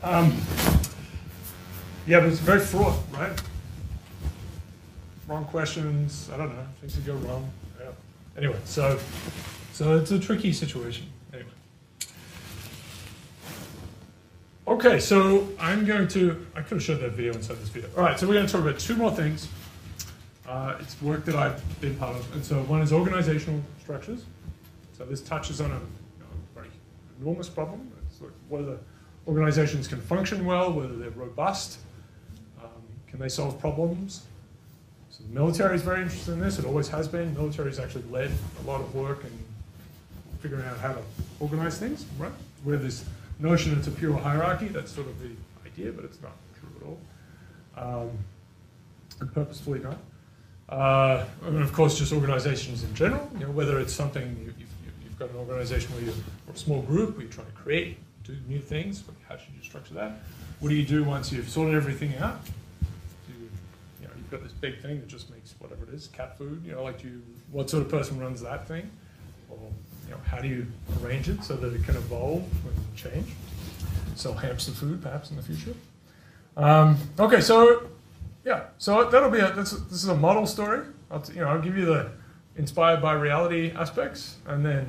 Yeah, but it's very fraught, right? Wrong questions, I don't know, things that go wrong. Yeah. Anyway, so it's a tricky situation. Anyway. Okay, so I could have showed that video inside this video. All right, so we're going to talk about two more things. It's work that I've been part of. And so one is organizational structures. So this touches on a very enormous problem. It's like whether organizations can function well, whether they're robust, can they solve problems. So the military is very interested in this. It always has been. The military has actually led a lot of work in figuring out how to organize things, right? Where this notion it's a pure hierarchy, that's sort of the idea, but it's not true at all. And purposefully not. And of course, just organizations in general, whether it's something, you've got an organization where you're or a small group where you're trying to do new things, how should you structure that? What do you do once you've sorted everything out? You've got this big thing that just makes whatever it is, cat food, what sort of person runs that thing? Or how do you arrange it so that it can evolve and change? Sell hamster food perhaps in the future. Okay, so yeah, so that'll be this is a model story. I'll give you the inspired by reality aspects, and then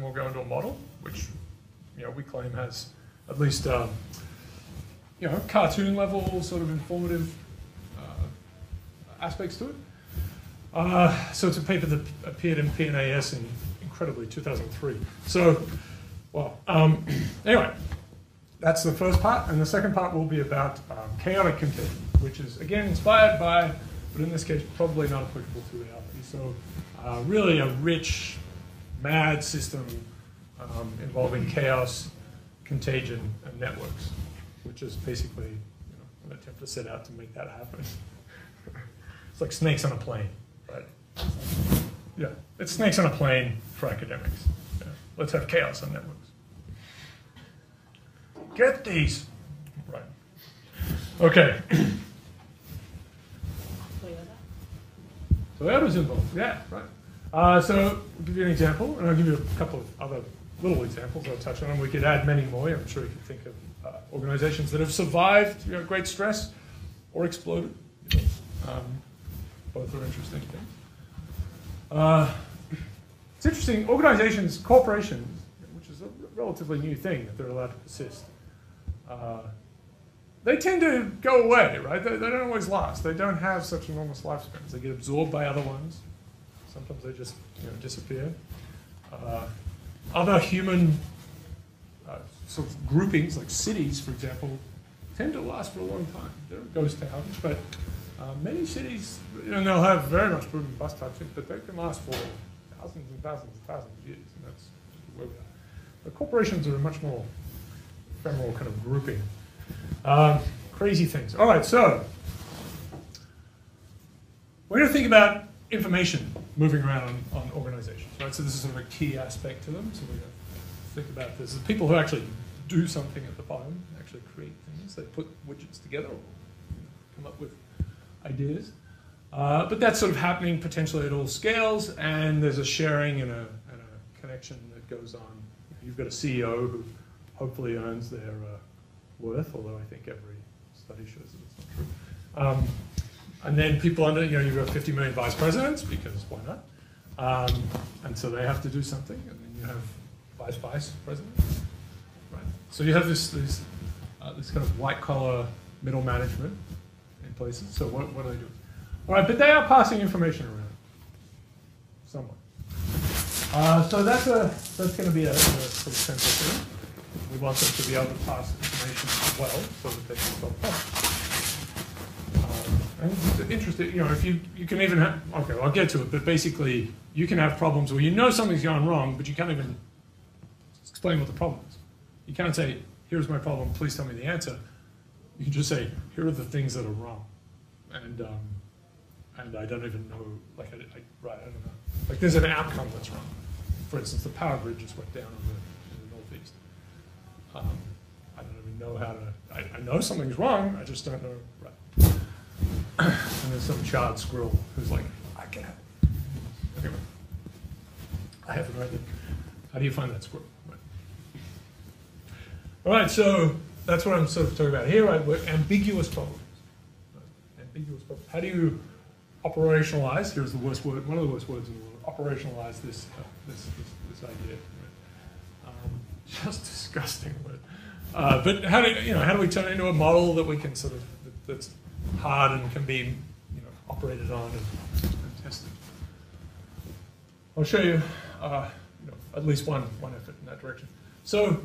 we'll go into a model, which we claim has at least cartoon level sort of informative aspects to it. So it's a paper that appeared in PNAS in incredibly 2003. So, well, anyway, that's the first part, and the second part will be about chaotic contagion, which is again inspired by, but in this case probably not applicable to reality. So, really a rich, mad system involving chaos, contagion, and networks, which is basically an attempt to set out to make that happen. It's like snakes on a plane, right? Yeah, it's snakes on a plane for academics. Yeah. Let's have chaos on networks. Get these. Right. Okay. Toyota's involved, yeah, right. So I'll give you an example, and I'll give you a couple of other little examples I'll touch on, and we could add many more. I'm sure you can think of organizations that have survived great stress or exploded. Both are interesting things. It's interesting, organizations, corporations, which is a relatively new thing that they're allowed to persist, they tend to go away, right? They don't always last. They don't have such enormous lifespans. They get absorbed by other ones. Sometimes they just disappear. Other human sort of groupings, like cities, for example, tend to last for a long time. They're ghost towns, but many cities, they'll have very much boom and bust type things, but they can last for thousands and thousands and thousands of years, and that's where we are. The corporations are a much more ephemeral kind of grouping. Crazy things. All right, so we're going to think about information moving around on organizations, right? So this is sort of a key aspect to them. So we're going to think about this. The people who actually do something at the bottom, actually create things. They put widgets together or come up with ideas. But that's sort of happening potentially at all scales, and there's a sharing and a connection that goes on. You've got a CEO who hopefully earns their worth, although I think every study shows that it's not true. And then people under, you've got 50 million vice presidents, because why not? And so they have to do something, and then you have vice presidents, right? So you have this kind of white-collar middle management in places. So what are they doing? All right, but they are passing information around, somewhat. So that's going to be a sort of central thing. We want them to be able to pass information as well, so that they can solve problems. And it's interesting, if you can even have, okay, I'll get to it, but basically you can have problems where something's gone wrong, but you can't even explain what the problem is. You can't say, here's my problem, please tell me the answer. You can just say, here are the things that are wrong. And I don't even know, I don't know. Like there's an outcome that's wrong. For instance, the power grid just went down in the Northeast. I don't even know how to, I know something's wrong, I just don't know, right. And there's some charred squirrel who's like, I can have it. Anyway, I have it right there. How do you find that squirrel? Right. All right, so that's what I'm sort of talking about here, right? Ambiguous problems. Right? Ambiguous problems. How do you operationalize? Here's the worst word, one of the worst words in the world. Operationalize this idea. Right? Just disgusting word. But how do we turn it into a model that we can sort of that's hard and can be operated on and tested? I'll show you, at least one effort in that direction. So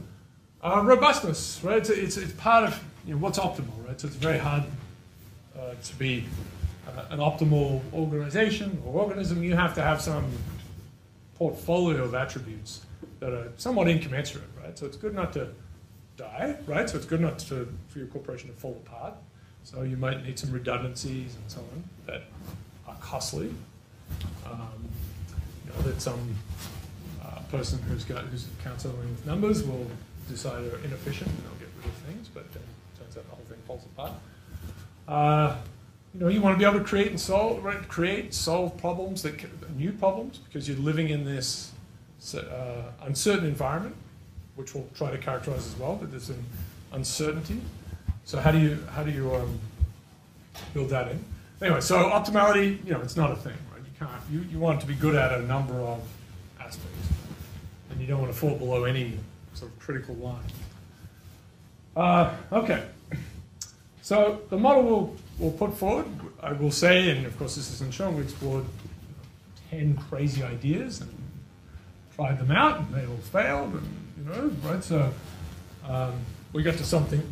robustness, right? It's part of what's optimal, right? So it's very hard to be an optimal organization or organism. You have to have some portfolio of attributes that are somewhat incommensurate, right? So it's good not to die, right? So it's good not for your corporation to fall apart. So you might need some redundancies and so on that are costly. That some person who's counseling with numbers will decide are inefficient and they'll get rid of things, but then it turns out the whole thing falls apart. You want to be able to create, solve problems, new problems, because you're living in this uncertain environment, which we'll try to characterize as well, but there's an uncertainty. So how do you build that in? Anyway, so optimality, it's not a thing, right? You can't. You want it to be good at a number of aspects, and you don't want to fall below any sort of critical line. Okay. So the model we'll put forward, I will say, and of course this isn't shown, we explored 10 crazy ideas and tried them out, and they all failed, and right? So we got to something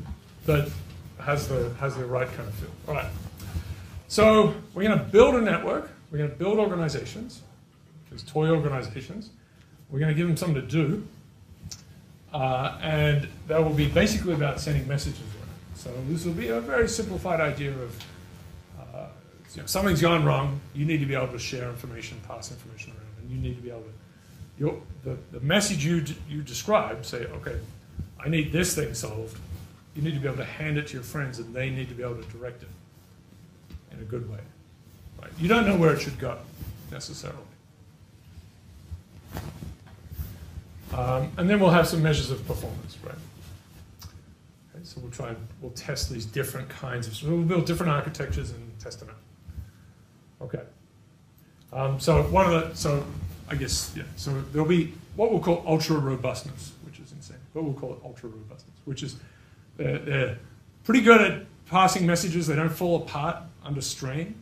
that has the right kind of feel. All right. So we're going to build a network. We're going to build organizations, these toy organizations. We're going to give them something to do, and that will be basically about sending messages around. So this will be a very simplified idea of something's gone wrong. You need to be able to share information, pass information around, and you need to be able to. The message you describe, say, okay, I need this thing solved. You need to be able to hand it to your friends, and they need to be able to direct it in a good way. Right? You don't know where it should go, necessarily. And then we'll have some measures of performance, right? Okay, so we'll test these different kinds of, so we'll build different architectures and test them out. Okay. So there'll be what we'll call ultra robustness, which is insane, but we'll call it ultra robustness, which is they're pretty good at passing messages. They don't fall apart under strain,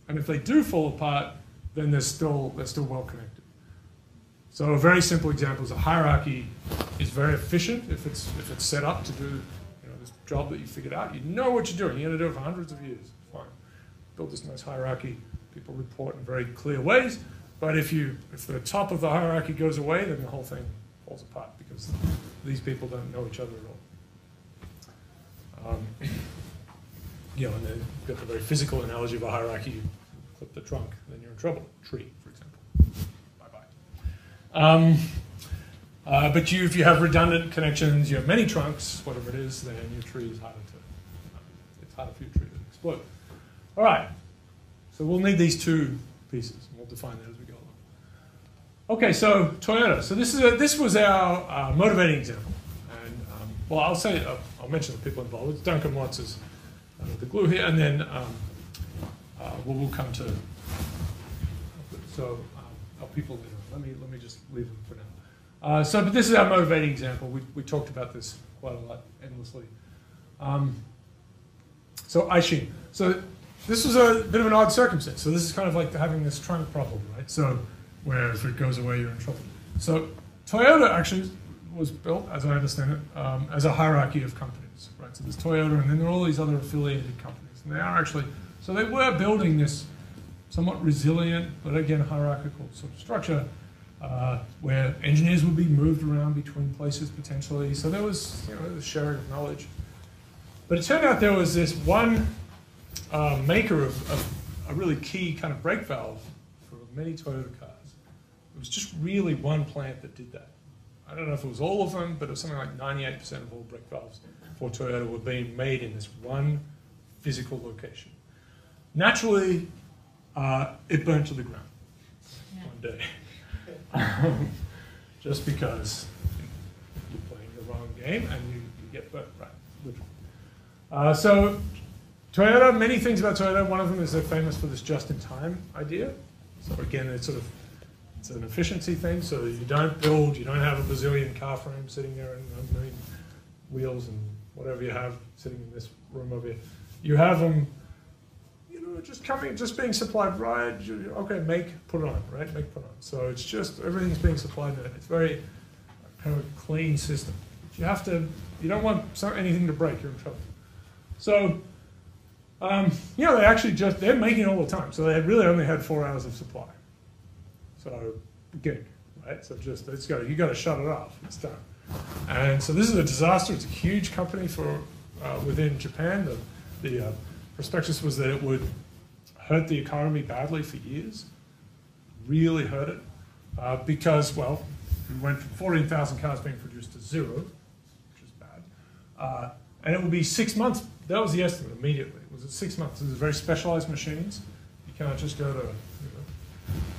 and if they do fall apart, then they're still well connected. So a very simple example is a hierarchy is very efficient if it's set up to do this job that you figured out. You know what you're doing. You're going to do it for hundreds of years. Fine. Build this nice hierarchy. People report in very clear ways. But if the top of the hierarchy goes away, then the whole thing falls apart because these people don't know each other at all. And then you've got the very physical analogy of a hierarchy. You clip the trunk, then you're in trouble. Tree, for example. Bye-bye. But if you have redundant connections, you have many trunks, whatever it is, then your tree is harder it's harder for your tree to explode. All right. So we'll need these two pieces, and we'll define that as we go along. Okay, so Toyota. So this was our motivating example. And, I'll mention the people involved. It's Duncan Watts is the glue here, and then we'll come to, our people later. Let me just leave them for now. But this is our motivating example. We talked about this quite a lot, endlessly. So Aishin. So this was a bit of an odd circumstance. So this is kind of like having this trunk problem, right? So where if it goes away, you're in trouble. So Toyota actually was built, as I understand it, as a hierarchy of companies, right? So there's Toyota, and then there are all these other affiliated companies. And they are actually, so they were building this somewhat resilient, but again, hierarchical sort of structure where engineers would be moved around between places potentially. So there was, the sharing of knowledge. But it turned out there was this one maker of a really key kind of brake valve for many Toyota cars. It was just really one plant that did that. I don't know if it was all of them, but it was something like 98% of all brake valves for Toyota were being made in this one physical location. Naturally, it burned to the ground one day. Just because you're playing the wrong game and you get burnt, right? So Toyota, many things about Toyota. One of them is they're famous for this just-in-time idea. So again, it's an efficiency thing. So you don't have a bazillion car frames sitting there and a million wheels and whatever you have sitting in this room over here. You have them, just being supplied right. Okay, put it on, right? Put on. So it's just everything's being supplied. It's very kind of a clean system. You don't want anything to break. You're in trouble. So, they're making all the time. So they really only had 4 hours of supply. So, gig, right? So you got to shut it off. It's done. And so this is a disaster. It's a huge company within Japan. The prospectus was that it would hurt the economy badly for years. Really hurt it because, we went from 14,000 cars being produced to 0, which is bad. And it will be 6 months. That was the estimate immediately. It was 6 months. These are very specialized machines. You can't just go to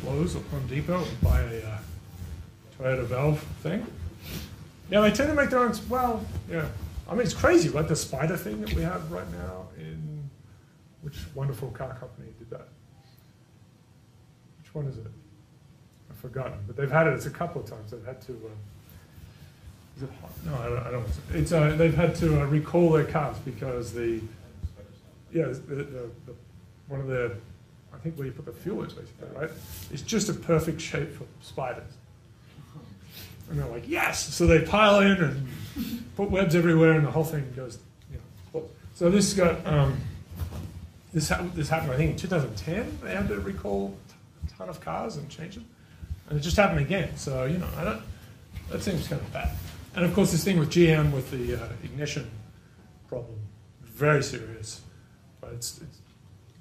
Lowe's or Home Depot and buy a Toyota valve thing. Yeah, they tend to make their own. Well, yeah. I mean, it's crazy, right? The Spider thing that we have right now in which wonderful car company did that? Which one is it? I've forgotten. But they've had it. It's a couple of times. They've had to. Is it hot? No, I don't want to. It's they've had to recall their cars because one of the, I think where you put the fuel is basically, right? It's just a perfect shape for spiders. And they're like, yes! So they pile in and put webs everywhere and the whole thing goes, So this got, this happened, I think, in 2010. They had to recall a ton of cars and change them. And it just happened again. So, that seems kind of bad. And of course, this thing with GM with the ignition problem, very serious. But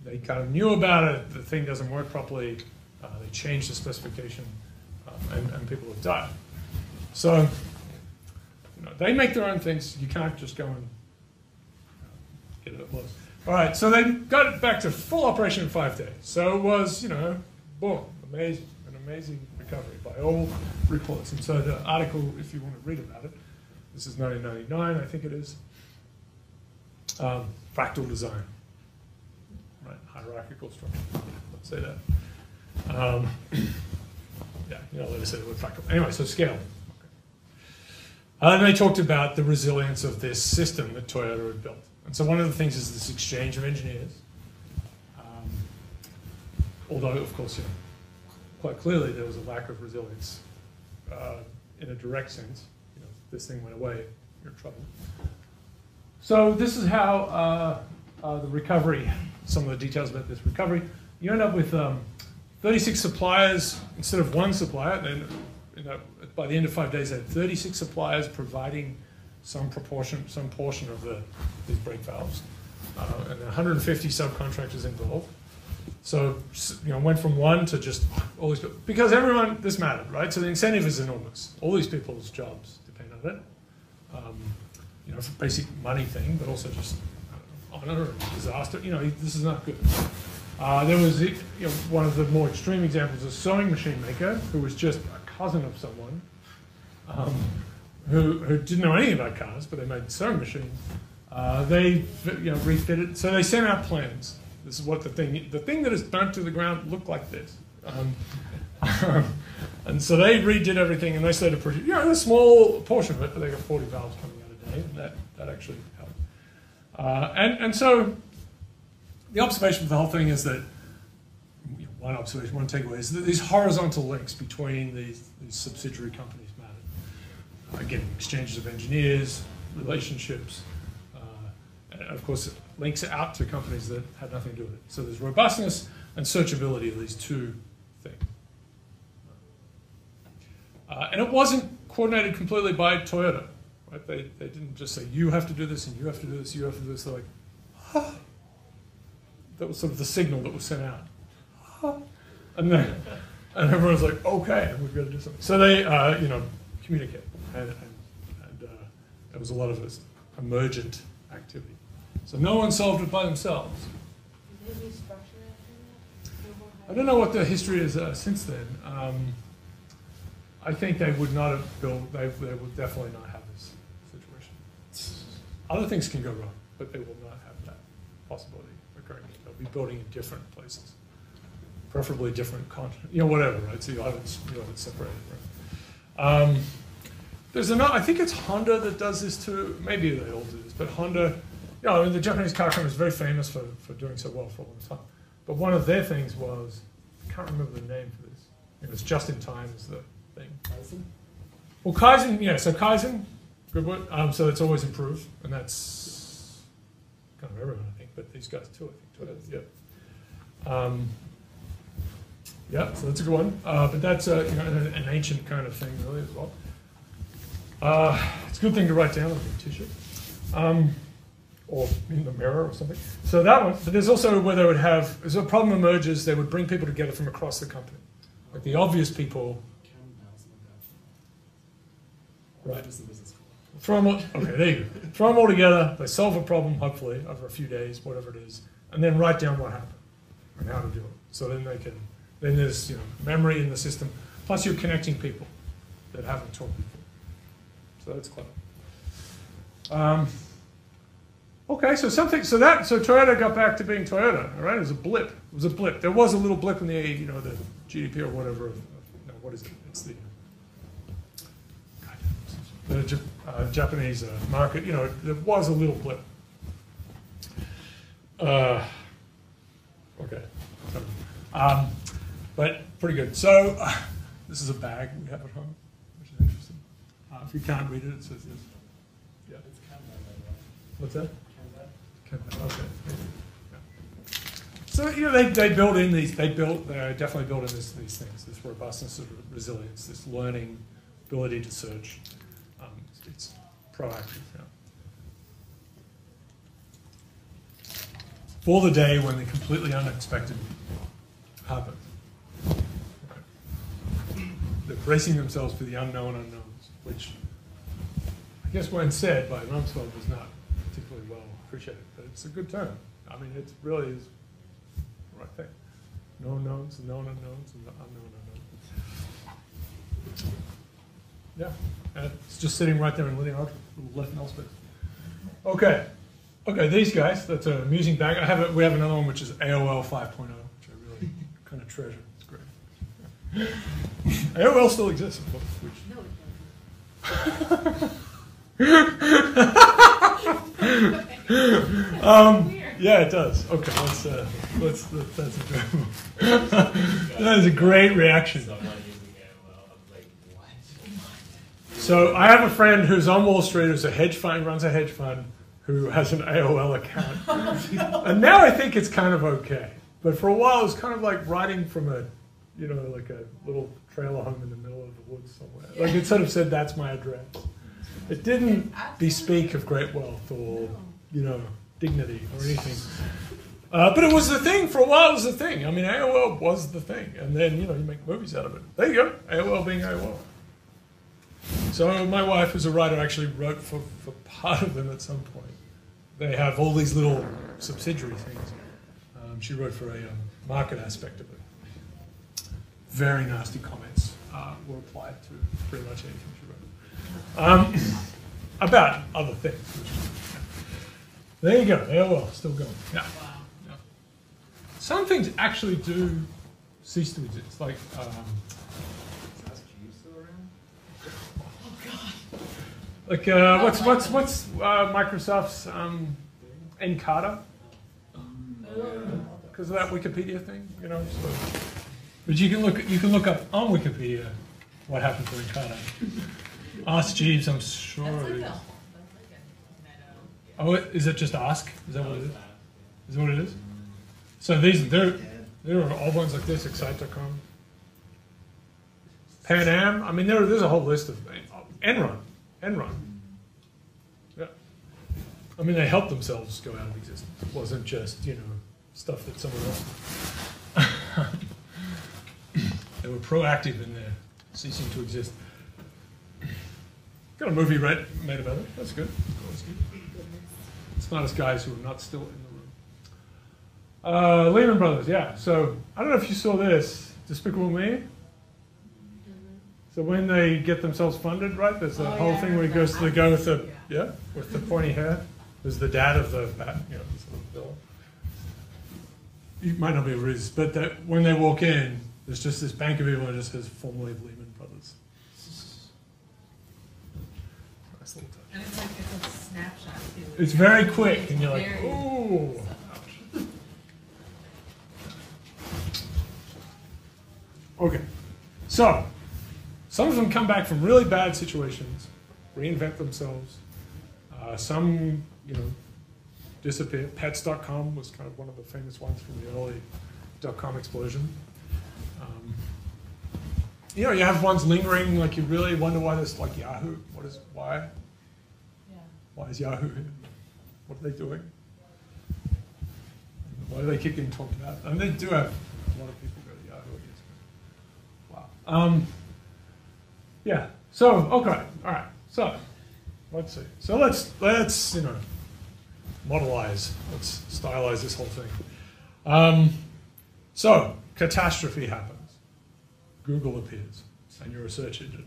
they kind of knew about it. The thing doesn't work properly. They changed the specification, and people have died. So, they make their own things. You can't just go and get it at Lowe's. All right, so they got it back to full operation in 5 days. So it was, boom, an amazing recovery by all reports. And so the article, if you want to read about it, this is 1999, I think it is. Fractal design, right? Hierarchical structure. Let's say that. Let us say the word fractal. Anyway, so scale. And they talked about the resilience of this system that Toyota had built. And so one of the things is this exchange of engineers. Although, of course, quite clearly there was a lack of resilience in a direct sense. If this thing went away, you're in trouble. So this is how the recovery, some of the details about this recovery. You end up with 36 suppliers instead of one supplier. Then, by the end of 5 days, they had 36 suppliers providing some portion of these brake valves, and 150 subcontractors involved. So, went from one to just all these people. Because this mattered, right? So the incentive is enormous. All these people's jobs depend on it. It's a basic money thing, but also just honor and disaster. This is not good. There was one of the more extreme examples, a sewing machine maker who was just a cousin of someone who didn't know anything about cars, but they made sewing machines. They refitted, so they sent out plans. This is what the thing that is burnt to the ground looked like this. And so they redid everything, and they started producing, a small portion of it, but they got 40 valves coming out a day, and that actually helped. And so the observation of the whole thing is that, one takeaway is that these horizontal links between these subsidiary companies matter. Again, exchanges of engineers, relationships, and of course, it links out to companies that had nothing to do with it. So there's robustness and searchability of these two things. And it wasn't coordinated completely by Toyota. Right? They didn't just say, you have to do this, and you have to do this, you have to do this. They're like, ah. That was sort of the signal that was sent out. Ah. And everyone's like, okay, we've got to do something. So they, communicate. And there was a lot of this emergent activity. So no one solved it by themselves. Did they restructure it? I don't know what the history is since then. I think they would not have built, they would definitely not have this situation. Other things can go wrong, but they will not have that possibility occurring. They'll be building in different places, preferably different continents, whatever, right? So you'll have it separated, right? There's another, I think it's Honda that does this too. Maybe they all do this, but Honda, the Japanese car company is very famous for doing so well for a long time. But one of their things was, I can't remember the name for this. It was just in time is the thing. Kaizen? Well, Kaizen, yeah, so Kaizen, good word. So it's always improved, and that's kind of everyone, I think, but these guys too, I think. Yeah, so that's a good one. But that's an ancient kind of thing, really, as well. It's a good thing to write down on a tissue, or in the mirror or something. So that one, but there's also where they would have, as a problem emerges, they would bring people together from across the company. Like the obvious people. Right. Throw them all, okay, there you go. Throw them all together, they solve a problem, hopefully, over a few days, whatever it is, and then write down what happened and how to do it. So then then there's memory in the system, plus you're connecting people that haven't talked before. So that's clever. Okay, so Toyota got back to being Toyota, all right? It was a blip. It was a blip. There was a little blip in the the GDP or whatever. No, what is it? It's the Japanese market. There was a little blip. Okay, but pretty good. So this is a bag we have at home, which is interesting. If you can't read it, it says this. Yeah. It's Kanban. What's that? Kanban. Okay. Yeah. So they build in these. They definitely build in these things. This robustness, resilience, this learning, ability to search. It's proactive. Yeah. For the day when the completely unexpected happens. Okay. They're bracing themselves for the unknown unknowns, which I guess when said by Rumsfeld was not particularly well appreciated, but it's a good term. I mean, it really is the right thing. Known knowns, known unknowns, and unknown unknowns. Yeah, and it's just sitting right there in linear algebra, little left null space. Okay, these guys, that's an amusing bag. We have another one which is AOL 5.0, which I really kind of treasure. It's great. AOL still exists, of course. No, Yeah, it does. Okay, that's incredible. That is a great reaction. So I have a friend who's on Wall Street, who's runs a hedge fund, who has an AOL account. And now I think it's kind of okay. But for a while, it was kind of like writing from like a little trailer home in the middle of the woods somewhere. Like it sort of said, that's my address. It didn't bespeak of great wealth or, dignity or anything. But it was the thing. For a while, it was the thing. I mean, AOL was the thing. And then, you make movies out of it. There you go. AOL being AOL. So my wife, who's a writer, actually wrote for part of them at some point. They have all these little subsidiary things. She wrote for a market aspect of it. Very nasty comments were applied to pretty much anything she wrote. About other things. There you go. AOL, still going. Yeah. Yeah. Some things actually do cease to exist. Like, like what's Microsoft's Encarta? Because of that Wikipedia thing, So. But you can look up on Wikipedia what happened to Encarta. Ask Jeeves, I'm sure it is. Oh, is it just Ask? Is that what it is? Is that what it is? So there are all ones like this, Excite.com. Pan Am. I mean, there's a whole list of Enron. Yeah. I mean, they helped themselves go out of existence. It wasn't just, stuff that someone else did. They were proactive in their ceasing to exist. Got a movie made about it. That's good. Smartest guys who are not still in the room. Lehman Brothers, yeah. So, I don't know if you saw this. Despicable Me? So when they get themselves funded, right? There's a whole thing where he goes to the guy with the with the pointy hair. There's the dad of the bat, you know, this little villain. He might not be a Riz, but when they walk in, there's just this bank of evil that just says formerly of Lehman Brothers. Nice little touch. And it's like it's a snapshot too. It's very quick, and you're like, Very- ooh. Okay, so some of them come back from really bad situations, reinvent themselves. Some, you know, disappear. Pets.com was kind of one of the famous ones from the early .com explosion. You know, you have ones lingering, like you really wonder why this, like Yahoo. Why? Yeah. Why is Yahoo here? What are they doing? Why do they keep getting talked about? I mean, they do have a lot of people go to Yahoo, I guess. Wow. Yeah. So, okay. All right. So, let's see. So let's you know, modelize. Let's stylize this whole thing. So, catastrophe happens. Google appears, and you're a search engine.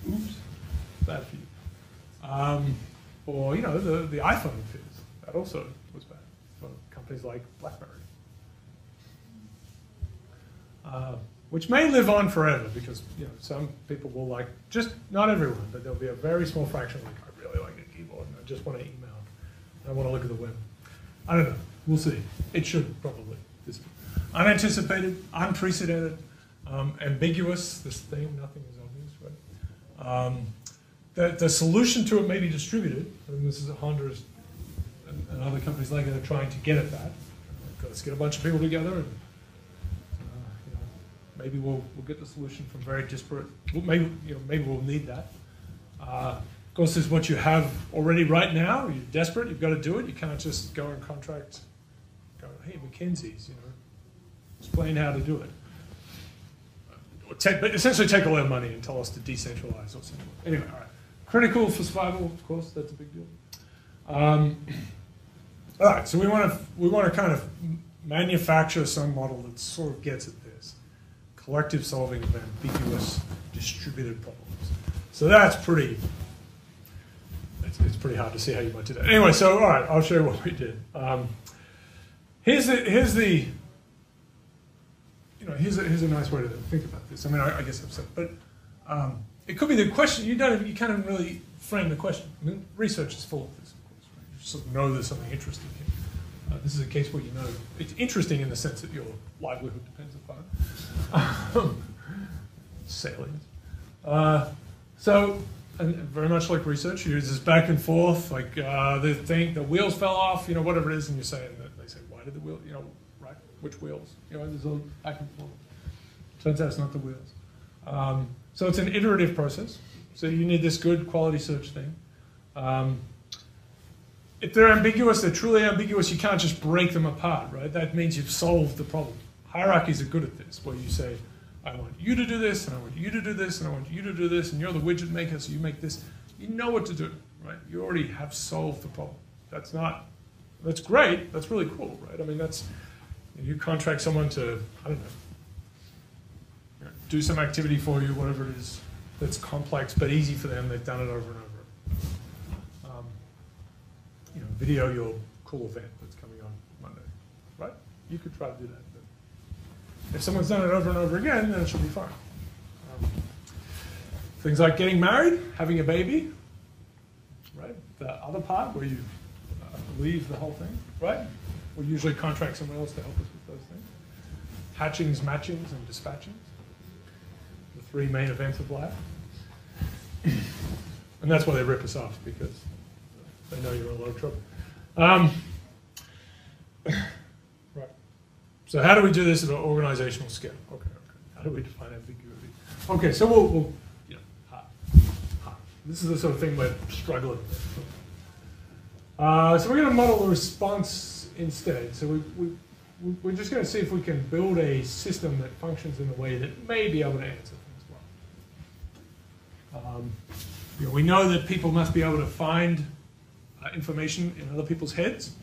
Oops, bad for you. Or, you know, the iPhone appears. That also was bad for companies like BlackBerry. Which may live on forever because, you know, some people will like, just not everyone, but there'll be a very small fraction like, I really like a keyboard and I just want to email. I want to look at the web. I don't know. We'll see. It should probably. Unanticipated, unprecedented, ambiguous, this thing, nothing is obvious, right? The solution to it may be distributed, and this is Honda and other companies like it are trying to get at that. Let's get a bunch of people together, and you know, maybe we'll get the solution from very disparate. Maybe we'll need that. Of course, this is what you have already right now. You're desperate. You've got to do it. You can't just go and contract. Go, hey, McKinsey's, you know. Explain how to do it. But essentially take all our money and tell us to decentralize or something. Anyway, all right. Critical for survival, of course, that's a big deal. All right, so we want to kind of manufacture some model that sort of gets at this. Collective solving of ambiguous distributed problems. So that's pretty, it's pretty hard to see how you might do that. Anyway, so all right, I'll show you what we did. Here's a nice way to think about this. I mean, I guess I've said, but it could be the question. You can't even really frame the question. I mean, research is full of this, of course. Right? You sort of know there's something interesting here. This is a case where you know it's interesting in the sense that your livelihood depends upon it. Salient. So, and very much like research, you use this back and forth. Like the wheels fell off, you know, whatever it is, and you say, and they say, why did the wheel, you know. Which wheels? You know, there's a back and forth. Turns out it's not the wheels. So it's an iterative process. So you need this good quality search thing. If they're ambiguous, they're truly ambiguous, you can't just break them apart, right? That means you've solved the problem. Hierarchies are good at this, where you say, I want you to do this, and I want you to do this, and I want you to do this, and you're the widget maker, so you make this. You know what to do, right? You already have solved the problem. That's great, that's really cool, right? I mean, you contract someone to, I don't know, do some activity for you, whatever it is that's complex but easy for them. They've done it over and over. You know, video your cool event that's coming on Monday, right? You could try to do that. But if someone's done it over and over again, then it should be fine. Things like getting married, having a baby, right? The other part where you leave the whole thing, right? We usually contract someone else to help us with those things. Hatchings, matchings, and dispatchings. The three main events of life. And that's why they rip us off, because they know you're in a lot of trouble. Right. So how do we do this at an organizational scale? Okay. How do we define ambiguity? Okay, so we'll you know, this is the sort of thing we're struggling with. So we're going to model the response instead. So we're just going to see if we can build a system that functions in a way that may be able to answer things well. You know, we know that people must be able to find information in other people's heads.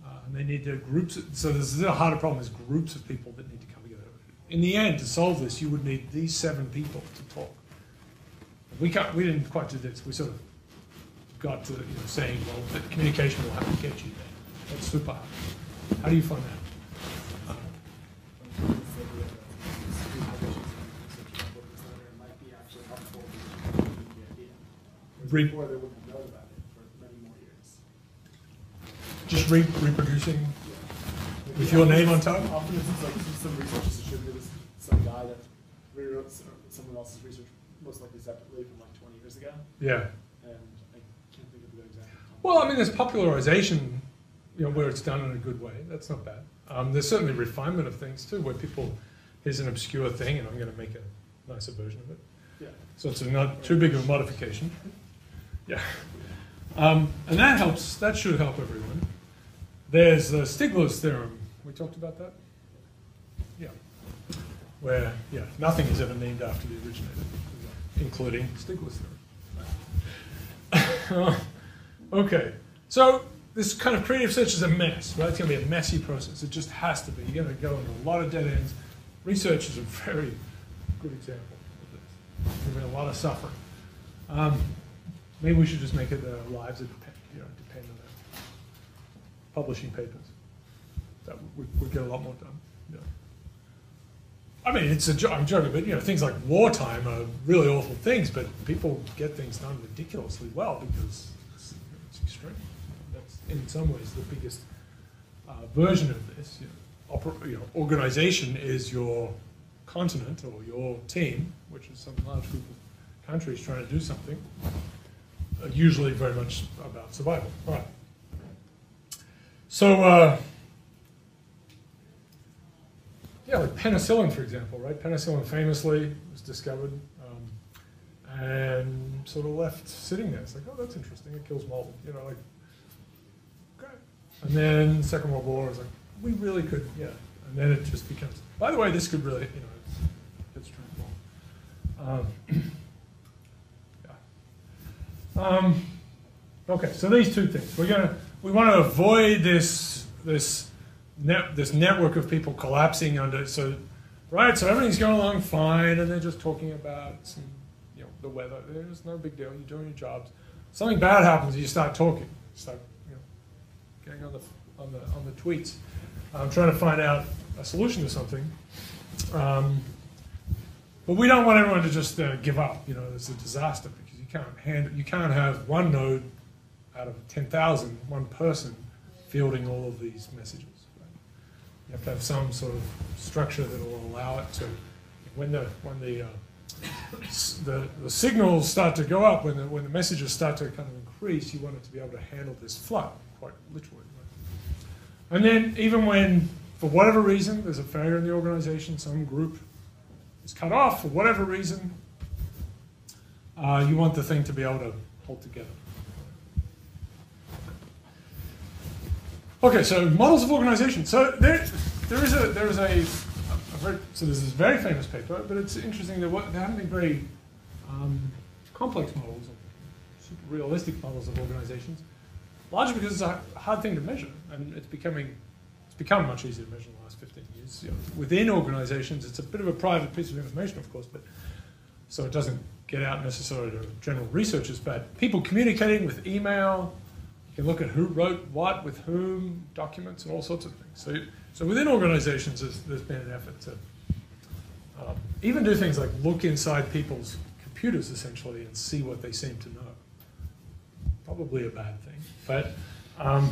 And they need to groups. So this is a harder problem, is groups of people that need to come together. In the end, to solve this, you would need these 7 people to talk. We didn't quite do this. We sort of got to saying, well, the communication will have to get you there. That's super hard. How do you find that? Before they wouldn't have known about it for many more years. Just reproducing with your name on top? Often it's like some research is attributed to some guy that rewrote someone else's research, most likely separately from like 20 years ago. Yeah. And I can't think of a good example. Well, I mean, there's popularization, where it's done in a good way. That's not bad. There's certainly refinement of things too, where people, here's an obscure thing, and I'm going to make a nicer version of it. Yeah. So it's not too big of a modification. Yeah. And that helps. That should help everyone. There's the Stigler's theorem. We talked about that? Yeah. Where, nothing is ever named after the originator, including Stigler's theorem. Okay. So this kind of creative search is a mess, right? It's going to be a messy process. It just has to be. You're going to go into a lot of dead ends. Research is a very good example of this. There's been a lot of suffering. Maybe we should just make it lives that depend on that. Publishing papers. That would get a lot more done. Yeah. I mean, I'm joking, but things like wartime are really awful things, but people get things done ridiculously well because it's extreme. That's in some ways the biggest version of this. Organization is your continent or your team, which is some large group of countries trying to do something. Usually very much about survival. All right. So, like penicillin, for example, right? Penicillin famously was discovered and sort of left sitting there. It's like, oh, that's interesting. It kills mold. Okay. And then Second World War was like, we really could, And then it just becomes, by the way, this could really, it's transformed. Okay, so these two things. We want to avoid this network of people collapsing under. So everything's going along fine, and they're just talking about the weather. There's no big deal. You're doing your jobs. Something bad happens, and you start talking. Start getting on the tweets, trying to find out a solution to something. But we don't want everyone to just give up. It's a disaster because you can't have one node out of 10,000, one person fielding all of these messages. Right? You have to have some sort of structure that will allow it to, when the signals start to go up, when the messages start to kind of increase, you want it to be able to handle this flow, quite literally. Right? And then even when, for whatever reason, there's a failure in the organization, some group is cut off for whatever reason, you want the thing to be able to hold together. Okay, so models of organization. So there's this very famous paper, but it's interesting that there haven't been very complex models, super realistic models of organizations, largely because it's a hard thing to measure, and it's become much easier to measure in the last 15 years. Within organizations, it's a bit of a private piece of information, of course, but so it doesn't get out necessarily to general researchers, but people communicating with email. You can look at who wrote what, with whom, documents, and all sorts of things. So within organizations, there's been an effort to even do things like look inside people's computers, essentially, and see what they seem to know. Probably a bad thing, but I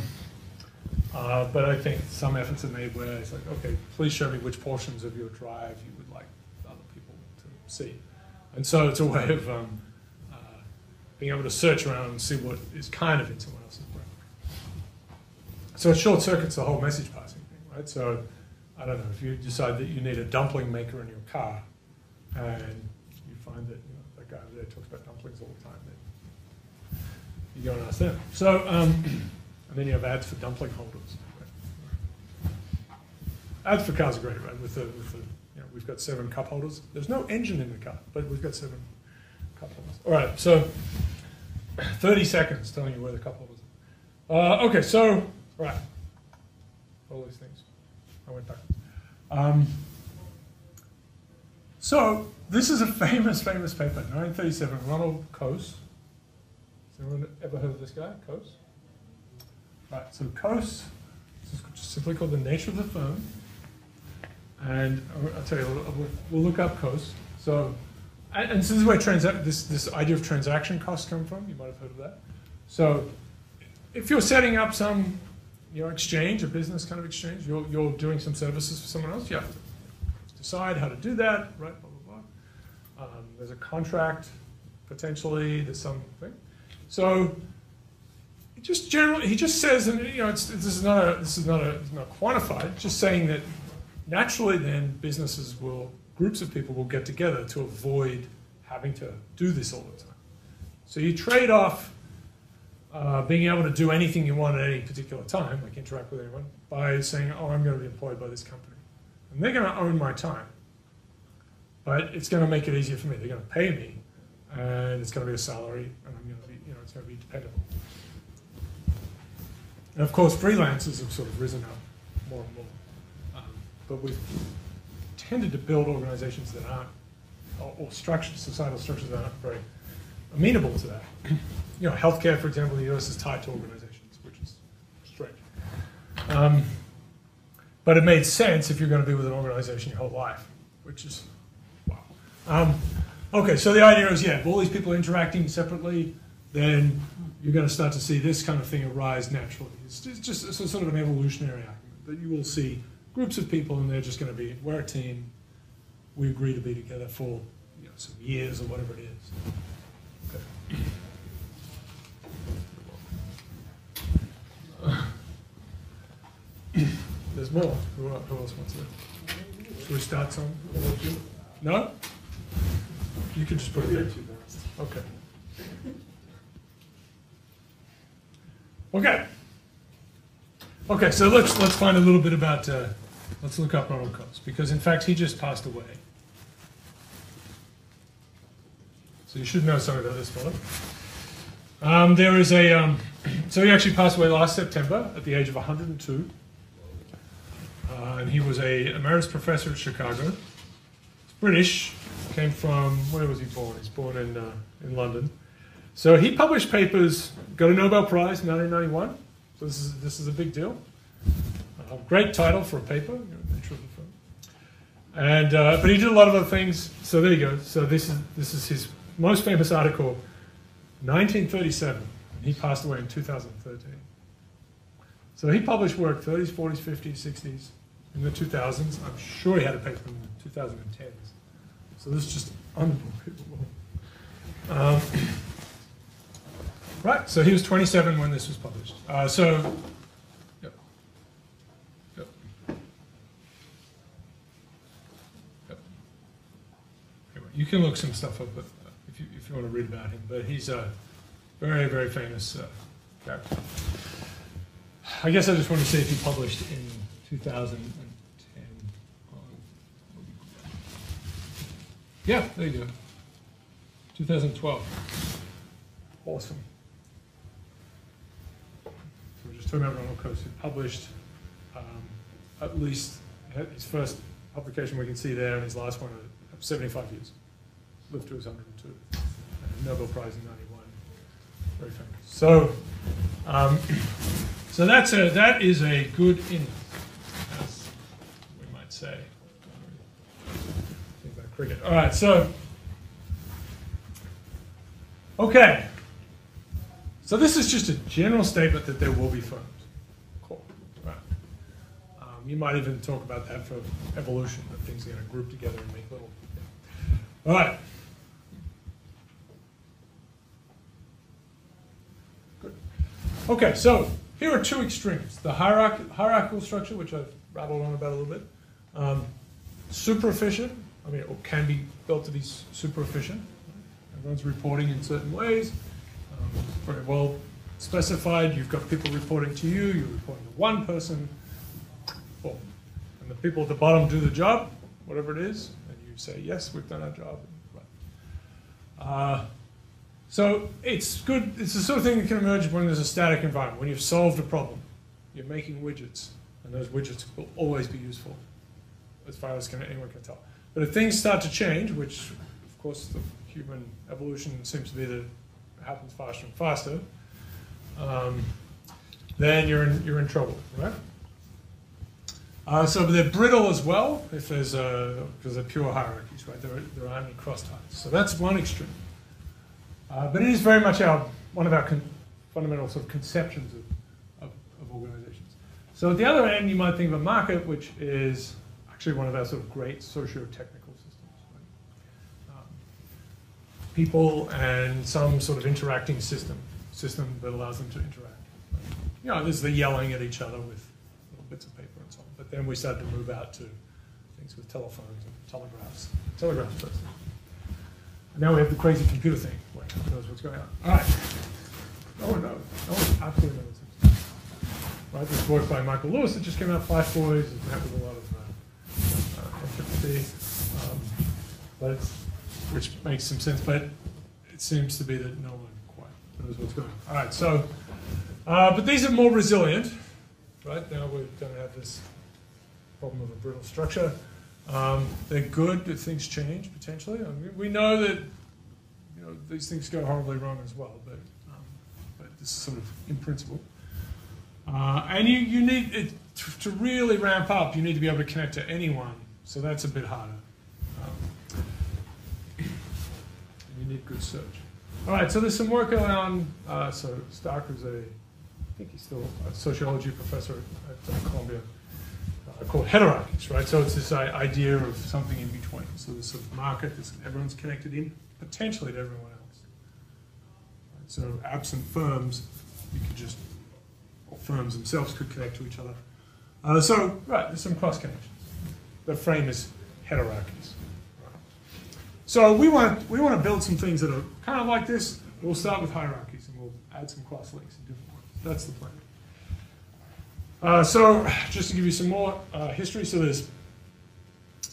think some efforts are made where it's like, okay, please show me which portions of your drive you would like other people to see. And so it's a way of being able to search around and see what is kind of in someone else's brain. So it short circuits the whole message passing thing, right? So I don't know, if you decide that you need a dumpling maker in your car, and you find that that guy over there talks about dumplings all the time, then you go and ask them. So and then you have ads for dumpling holders. Right? Ads for cars are great, right? With the we've got 7 cup holders. There's no engine in the car, but we've got 7 cup holders. All right, so 30 seconds telling you where the cup holders are. Okay, so, right, all these things. I went backwards. So this is a famous paper, 1937, Ronald Coase. Has anyone ever heard of this guy, Coase? Right, so Coase, this is just simply called The Nature of the Firm. And I'll tell you, we'll look up Coase. So, and this is where this idea of transaction costs come from. You might have heard of that. So if you're setting up some exchange, a business kind of exchange, you're doing some services for someone else, you have to decide how to do that, right, blah, blah, blah. There's a contract, potentially, there's something. So he just says, and this is not quantified, just saying that naturally then groups of people will get together to avoid having to do this all the time. So you trade off being able to do anything you want at any particular time, like interact with anyone, by saying, oh, I'm going to be employed by this company. And they're going to own my time. But it's going to make it easier for me. They're going to pay me, and it's going to be a salary, and I'm going to be, it's going to be dependable. And of course, freelancers have sort of risen up more and more. But we've tended to build organizations that aren't, or societal structures that aren't very amenable to that. Healthcare, for example, in the US is tied to organizations, which is strange. But it made sense if you're going to be with an organization your whole life, which is, wow. Okay, so the idea is, if all these people are interacting separately, then you're going to start to see this kind of thing arise naturally. It's just sort of an evolutionary argument that you will see groups of people, and they're just going to be, we're a team, we agree to be together for some years or whatever it is. Okay. There's more. Who else wants to? Should we start some? No? You can just put it there. Okay. Okay. Okay, so let's find a little bit about, let's look up Ronald Coase, because in fact he just passed away. So you should know something about this fellow. There is so he actually passed away last September at the age of 102. And he was an emeritus professor at Chicago. He's British, came from, where was he born? He's born in London. So he published papers, got a Nobel Prize in 1991. So this is a big deal. Great title for a paper, Nature of the Firm. And but he did a lot of other things. So there you go. So this is his most famous article, 1937. He passed away in 2013. So he published work 30s, 40s, 50s, 60s, in the 2000s. I'm sure he had a paper in the 2010s. So this is just unbelievable. Right, so he was 27 when this was published. Yep. Anyway, you can look some stuff up if you want to read about him. But he's a very, very famous character. I guess I just want to see if he published in 2010. Yeah, there you go. 2012. Awesome. So we're just talking about Ronald Coase, who published at least his first publication we can see there, and his last one at 75 years. Lived to his 102. And Nobel Prize in 91. Very famous. So, so that is a good in, as we might say. Think about cricket. All right, so okay. So this is just a general statement that there will be firms. Cool. Right. You might even talk about that for evolution, that things are going to group together and make little. Yeah. All right. Good. Okay, so here are two extremes. The hierarchical structure, which I've rattled on about a little bit. Super efficient. I mean, it can be built to be super efficient. Everyone's reporting in certain ways. Very well specified. You've got people reporting to you. You're reporting to one person. Cool. And the people at the bottom do the job, whatever it is, and you say, yes, we've done our job. Right. So it's good. It's the sort of thing that can emerge when there's a static environment, when you've solved a problem. You're making widgets, and those widgets will always be useful, as far as anyone can tell. But if things start to change, which of course the human evolution seems to be that it happens faster and faster, then you're in trouble, right? So they're brittle as well if there's because they're pure hierarchies, right? There aren't any cross ties. So that's one extreme. But it is very much one of our fundamental sort of conceptions of organizations. So at the other end, you might think of a market, which is actually one of our sort of great socio-technical systems. Right? People and some sort of interacting system that allows them to interact. You know, there's the yelling at each other with little bits of paper and so on. But then we started to move out to things with telephones and telegraphs first. And now we have the crazy computer thing, where no one knows what's going on. All right. No one knows. No one absolutely knows. Right, this work by Michael Lewis that just came out, Flash Boys, it's met with a lot of antipathy, which makes some sense, but it seems to be that no one quite knows what's going on. All right, so, but these are more resilient, right? Now we don't have this problem of a brittle structure. They're good if things change, potentially. I mean, we know that these things go horribly wrong as well, but this is sort of in principle. And you need it to really ramp up. You need to be able to connect to anyone, so that's a bit harder. You need good search. All right, so there's some work around. So Stark is I think he's still a sociology professor at Columbia, called heterarchies, right? So it's this idea of something in between. So this sort of market, everyone's connected in potentially to everyone else. Right? So absent firms, you could just. Or firms themselves could connect to each other. So, right, there's some cross connections. The frame is heterarchies. Right. So we want to build some things that are kind of like this. We'll start with hierarchies and we'll add some cross links in different ways. That's the plan. So just to give you some more history, so there's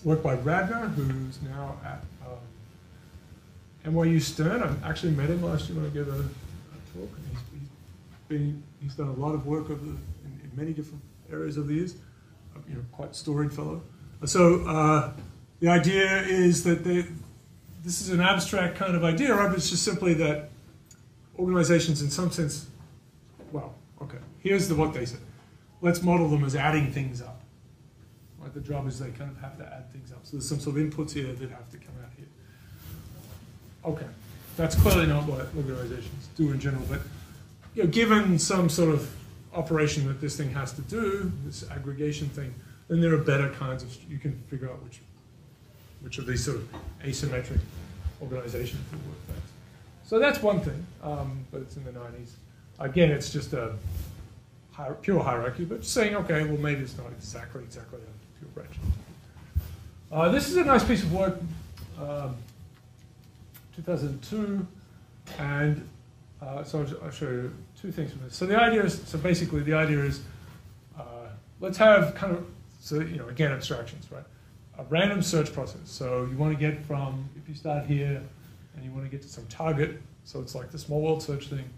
work by Radner, who's now at NYU Stern. I actually met him last year when I gave a talk. He's done a lot of work in many different areas over the years. Quite storied fellow. So the idea is that this is an abstract kind of idea, right? But it's just simply that organizations, in some sense, well, okay. Here's what they said. Let's model them as adding things up. Right? The job is they kind of have to add things up. So there's some sort of inputs here that have to come out here. Okay, that's clearly not what organizations do in general, but given some sort of operation that this thing has to do, this aggregation thing, then there are better kinds of, you can figure out which of these sort of asymmetric organizations will work best. So that's one thing, but it's in the 90s. Again, it's just a pure hierarchy, but just saying, okay, well maybe it's not exactly a pure branch. This is a nice piece of work, 2002, and so I'll show you two things from this. So the idea is, let's have kind of, again, abstractions, right? A random search process. So you want to get from, if you start here and you want to get to some target, so it's like the small world search thing,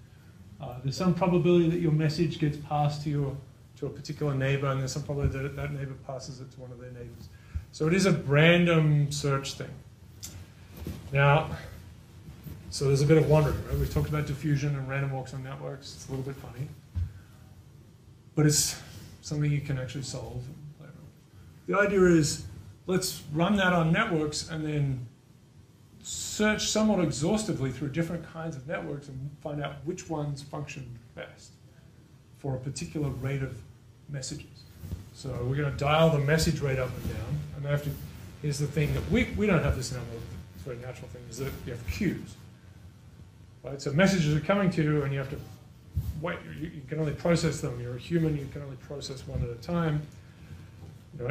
there's some probability that your message gets passed to a particular neighbor, and there's some probability that that neighbor passes it to one of their neighbors. So it is a random search thing. Now, so there's a bit of wandering, right? We've talked about diffusion and random walks on networks. It's a little bit funny. But it's something you can actually solve and play around. The idea is, let's run that on networks and then search somewhat exhaustively through different kinds of networks and find out which ones function best for a particular rate of messages. So we're going to dial the message rate up and down. And here's the thing that we don't have this in our world. It's a very natural thing, is that you have queues. Right? So messages are coming to you and you have to wait. You can only process them. You're a human, you can only process one at a time.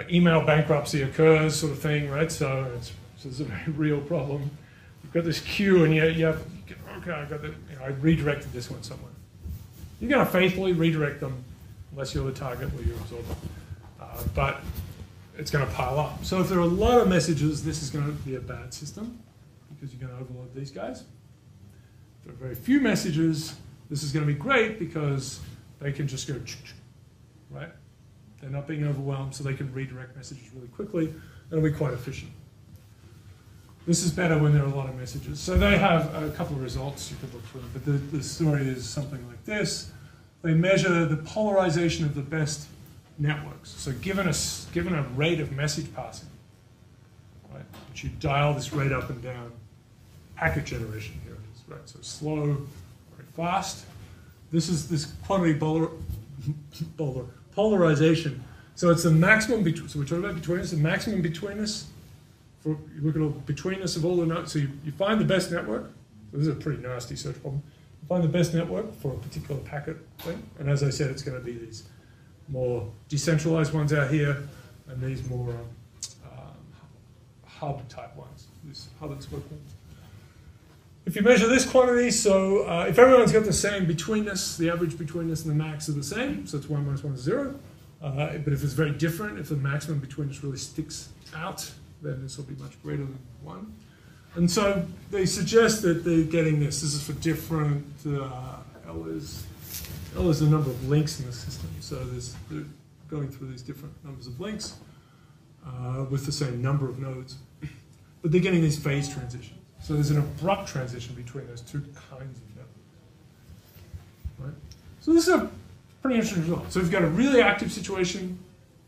Email bankruptcy occurs, sort of thing, right? So it's a very real problem. You've got this queue and okay, I redirected this one somewhere. You're going to faithfully redirect them unless you're the target where you absorb them. But it's going to pile up. So if there are a lot of messages, this is going to be a bad system because you're going to overload these guys. If there are very few messages, this is going to be great because they can just go, right? They're not being overwhelmed, so they can redirect messages really quickly, and it'll be quite efficient. This is better when there are a lot of messages. So they have a couple of results you could look for, but the story is something like this. They measure the polarization of the best networks. So given a rate of message passing, right, which you dial this rate up and down, packet generation here it is, right? So slow, very fast. This is this quantity polarization. So it's the maximum between. So we're talking about betweenness. The maximum betweenness. For you look at all betweenness of all the nodes. So you find the best network. So this is a pretty nasty search problem. You find the best network for a particular packet thing, and as I said, it's going to be these more decentralized ones out here, and these more hub type ones. These hub and spoke ones. If you measure this quantity, so if everyone's got the same betweenness, the average betweenness and the max are the same, so it's 1 minus 1 is 0. But if it's very different, if the maximum betweenness really sticks out, then this will be much greater than 1. And so they suggest that they're getting this. This is for different, L is the number of links in the system. So they're going through these different numbers of links with the same number of nodes. But they're getting these phase transitions. So there's an abrupt transition between those two kinds of networks. Right? So this is a pretty interesting result. So if you've got a really active situation,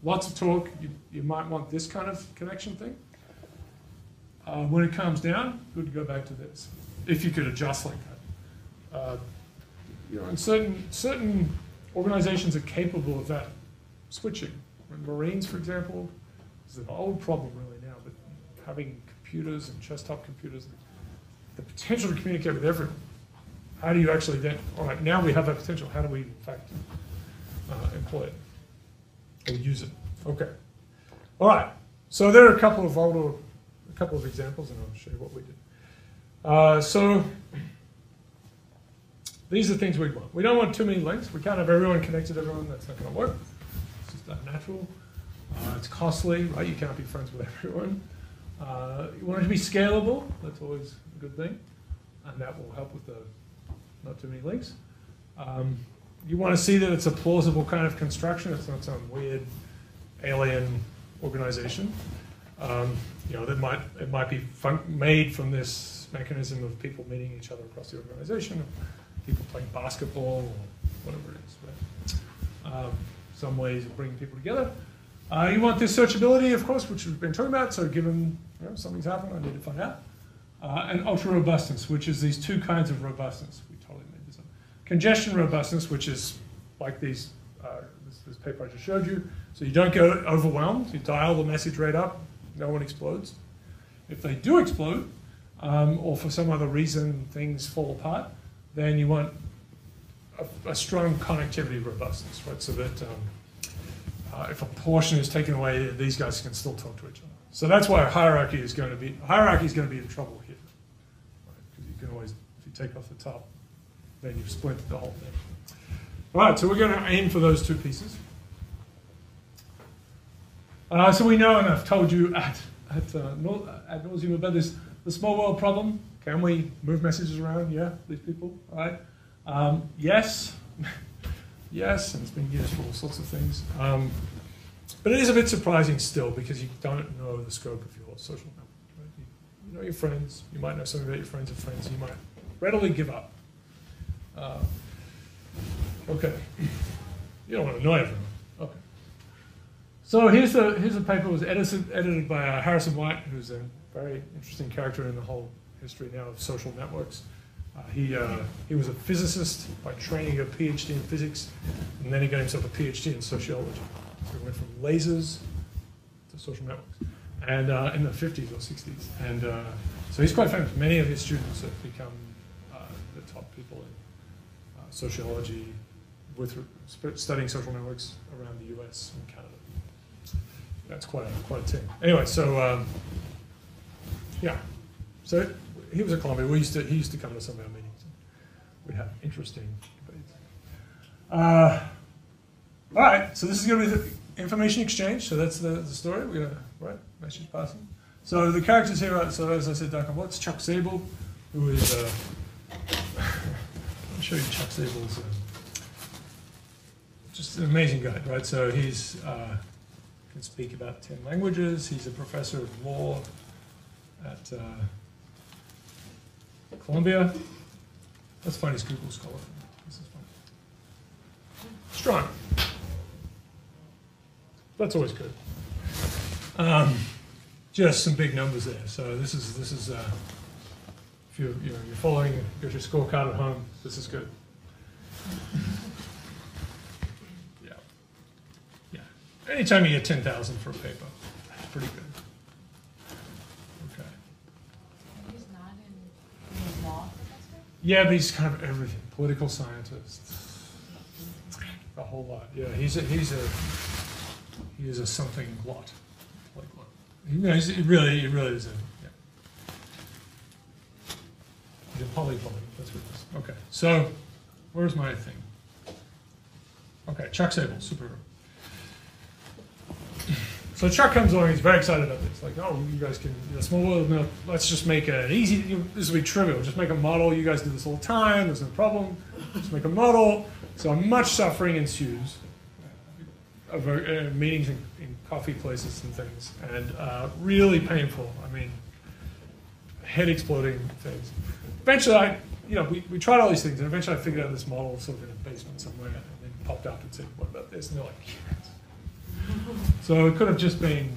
lots of talk, you might want this kind of connection thing. When it calms down, good to go back to this, if you could adjust like that. And certain organizations are capable of that switching. Marines, for example, is an old problem really now, but having computers and chest-top computers, the potential to communicate with everyone. How do you actually then, all right, now we have that potential, how do we in fact employ it or use it? Okay. All right, so there are a couple of examples, and I'll show you what we did. So these are things we want. We don't want too many links. We can't have everyone connected to everyone. That's not going to work. It's just unnatural. It's costly, right? You can't be friends with everyone. You want it to be scalable. That's always a good thing. And that will help with the not too many links. You want to see that it's a plausible kind of construction. It's not some weird alien organization. That it might be made from this mechanism of people meeting each other across the organization, or people playing basketball, or whatever it is. Right? Some ways of bringing people together. You want this searchability, of course, which we've been talking about. So given something's happened, I need to find out. And ultra robustness, which is these two kinds of robustness. We totally made this up. Congestion robustness, which is like these this paper I just showed you. So you don't get overwhelmed. You dial the message rate up. No one explodes. If they do explode, or for some other reason things fall apart, then you want a strong connectivity robustness, right? So that if a portion is taken away, these guys can still talk to each other. So that's why hierarchy is going to be in trouble here, right? Because you can always, if you take off the top, then you've splintered the whole thing. All right, so we're going to aim for those two pieces. So we know, and I've told you ad nauseum about this, the small world problem. Can we move messages around? Yeah, these people, all right? Yes, yes, and it's been used for all sorts of things. But it is a bit surprising still because you don't know the scope of your social network. Right? You know your friends, you might know something about your friends of friends, you might readily give up. Okay, you don't want to know everyone. Okay. So here's a paper that was edited by Harrison White, who's a very interesting character in the whole history now of social networks. He was a physicist by training, a PhD in physics, and then he got himself a PhD in sociology. So he went from lasers to social networks, and in the 50s or 60s. And so he's quite famous. Many of his students have become the top people in sociology with studying social networks around the US and Canada. That's quite a team. Anyway, so yeah, so he was at Columbia. He used to come to some of our meetings. We'd have interesting debates. All right, so this is going to be the information exchange. So that's the story. We're going to write message passing. So the characters here are, so as I said, what's Chuck Sable, who is I'll show you Chuck Sable's just an amazing guy, right? So he's can speak about 10 languages. He's a professor of law at Columbia. Let's find his Google Scholar. This is fun. Strong. That's always good. Just some big numbers there. So this is if you're following, got your scorecard at home. This is good. Yeah, yeah. Anytime you get 10,000 for a paper, that's pretty good. Okay. He's not in law professor? Yeah, but he's kind of everything. Political scientist, a whole lot. Yeah, he is a something glot. Like what? He really is a. Yeah. He's a polypoly. That's what it is. Okay, so where's my thing? Okay, Chuck Sable, superhero. So Chuck comes along, he's very excited about this. Like, oh, you guys can, small world, no, let's just make an easy, this will be trivial, just make a model, you guys do this all the time, there's no problem, just make a model. So much suffering ensues over meetings in coffee places and things, and really painful, I mean, head exploding things. Eventually, we tried all these things, and eventually I figured out this model sort of in a basement somewhere, and then popped up and said, what about this? And they're like, yes. So it could have just been,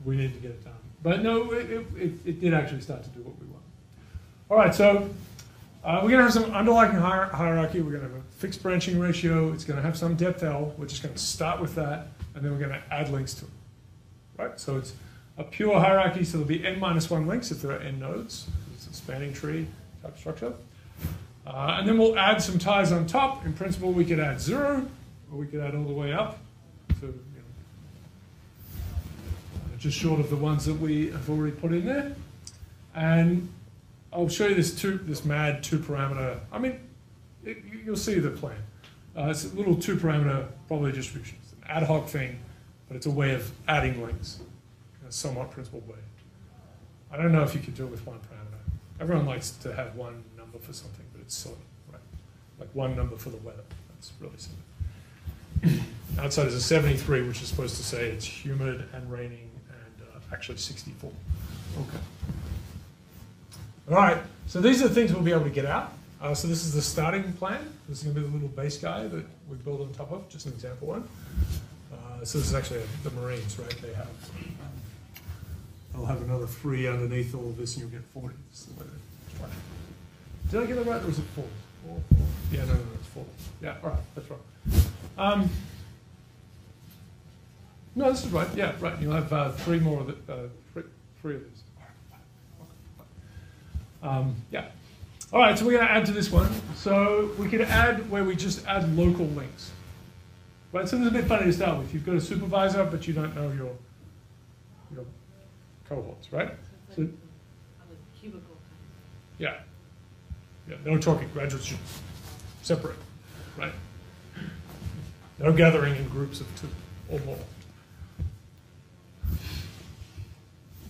we need to get it done. But no, it did actually start to do what we want. All right, so we're going to have some underlying hierarchy. We're going to have a fixed branching ratio. It's going to have some depth L. We're just going to start with that, and then we're going to add links to it. Right? So it's a pure hierarchy, so there'll be n-1 links if there are n nodes. It's a spanning tree type structure. And then we'll add some ties on top. In principle, we could add 0, or we could add all the way up to just short of the ones that we have already put in there. And I'll show you this mad two-parameter. I mean, you'll see the plan. It's a little two-parameter probability distribution. It's an ad hoc thing, but it's a way of adding links in a somewhat principled way. I don't know if you could do it with one parameter. Everyone likes to have one number for something, but it's silly, right? Like one number for the weather. That's really silly. Outside is a 73, which is supposed to say it's humid and raining and actually 64. Okay. All right, so these are the things we'll be able to get out. So this is the starting plan. This is going to be the little base guy that we build on top of, just an example one. So this is actually the Marines, right? They'll have another 3 underneath all of this, and you'll get 40. This is the way they try. Did I get that right, or was it 4? 4? Yeah, no, it's 4. Yeah, all right, that's right. No, this is right. Yeah, right. You'll have 3 more of the, 3 of these. Yeah. All right, so we're going to add to this one. So we could add where we just add local links. Right, so this is a bit funny to start with. You've got a supervisor, but you don't know your cohorts, right? So it's like a cubicle. Yeah. Yeah, no talking, graduate students. Separate, right? No gathering in groups of 2 or more.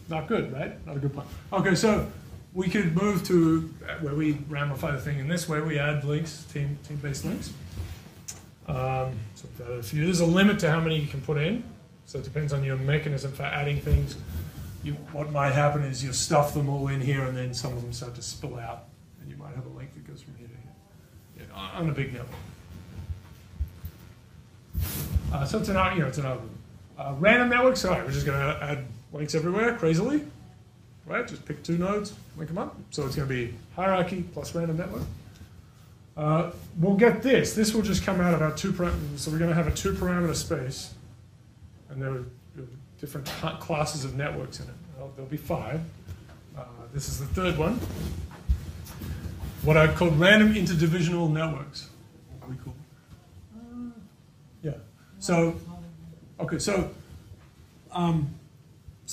Not good, right? Not a good plan. Okay, so we could move to where we ramify the thing in this way. We add links, team-based links. So we've added a few. There's a limit to how many you can put in. So it depends on your mechanism for adding things. What might happen is you stuff them all in here, and then some of them start to spill out, and you might have a link that goes from here to here, yeah, on a big network. So it's an algorithm. Random networks. All right, we're just going to add links everywhere, crazily, right? Just pick 2 nodes, link them up. So it's going to be hierarchy plus random network. We'll get this. This will just come out of our 2 parameters. So we're going to have a 2-parameter space, and there are different classes of networks in it. Well, there'll be 5. This is the 3rd one. What I've called random interdivisional networks. What we call them. Yeah. So, okay, so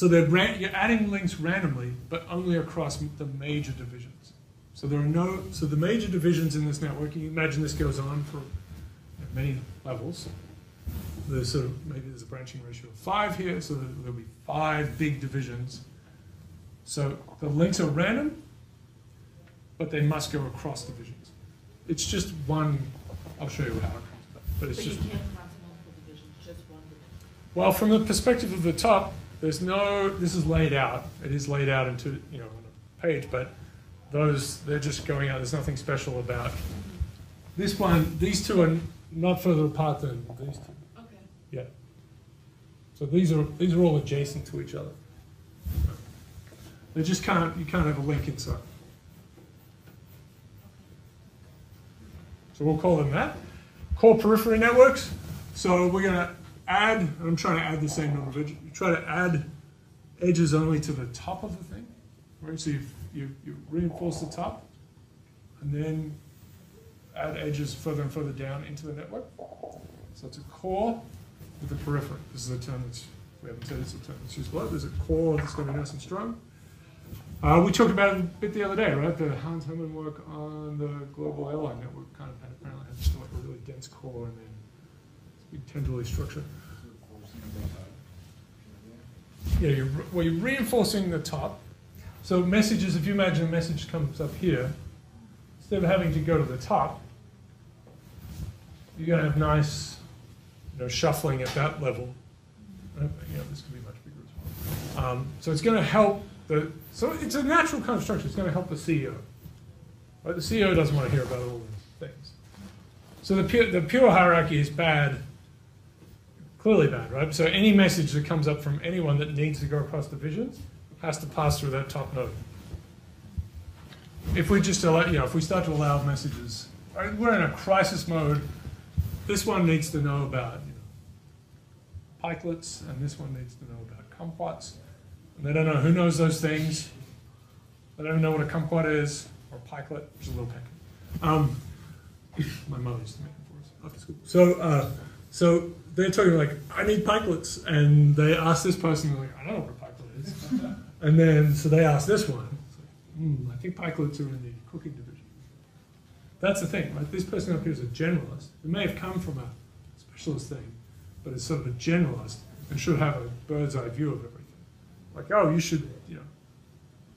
you're adding links randomly, but only across the major divisions. So the major divisions in this network, you imagine this goes on for many levels. Maybe there's a branching ratio of 5 here, so there'll be 5 big divisions. So the links are random, but they must go across divisions. It's just one, I'll show you how it comes about. But it's just. You can't cross multiple divisions, just one division. Well, from the perspective of the top, There's no, this is laid out. It is laid out into, you know, on a page, but those, they're just going out. There's nothing special about this one. These two are not further apart than these two. Okay. Yeah. So these are all adjacent to each other. They just can't, you can't have a link inside. So we'll call them that. Core periphery networks. So we're going to add, and I'm trying to add the same number of edges. You try to add edges only to the top of the thing. Right? So you reinforce the top, and then add edges further and further down into the network. So it's a core with a periphery. This is a term that's, we haven't said it's a term that's used below. There's a core that's going to be nice and strong. We talked about it a bit the other day, right? The Hans Hermann work on the global airline network kind of apparently has like a really dense core and then this big tendrily structure. Yeah, you're reinforcing the top. So messages, if you imagine a message comes up here, instead of having to go to the top, you're going to have nice, you know, shuffling at that level. You know, this could be much bigger as well. So it's going to help. So it's a natural kind of structure. It's going to help the CEO. Right? The CEO doesn't want to hear about all these things. So the pure hierarchy is bad, clearly bad, right? So any message that comes up from anyone that needs to go across divisions has to pass through that top node. If we just allow, you know, if we start to allow messages, right, we're in a crisis mode. This one needs to know about, you know, pikelets, and this one needs to know about kumquats. And they don't know who knows those things. They don't know what a kumquat is, or a pikelet, which is a little peck. My mother used to make them for us after school. So they're talking like, I need pikelets. And they ask this person, they're like, I don't know what a pikelet is. And then, so they ask this one. It's like, I think pikelets are in the cooking division. That's the thing, right? This person up here is a generalist. It may have come from a specialist thing, but it's sort of a generalist and should have a bird's eye view of everything. Like, oh, you should, you know,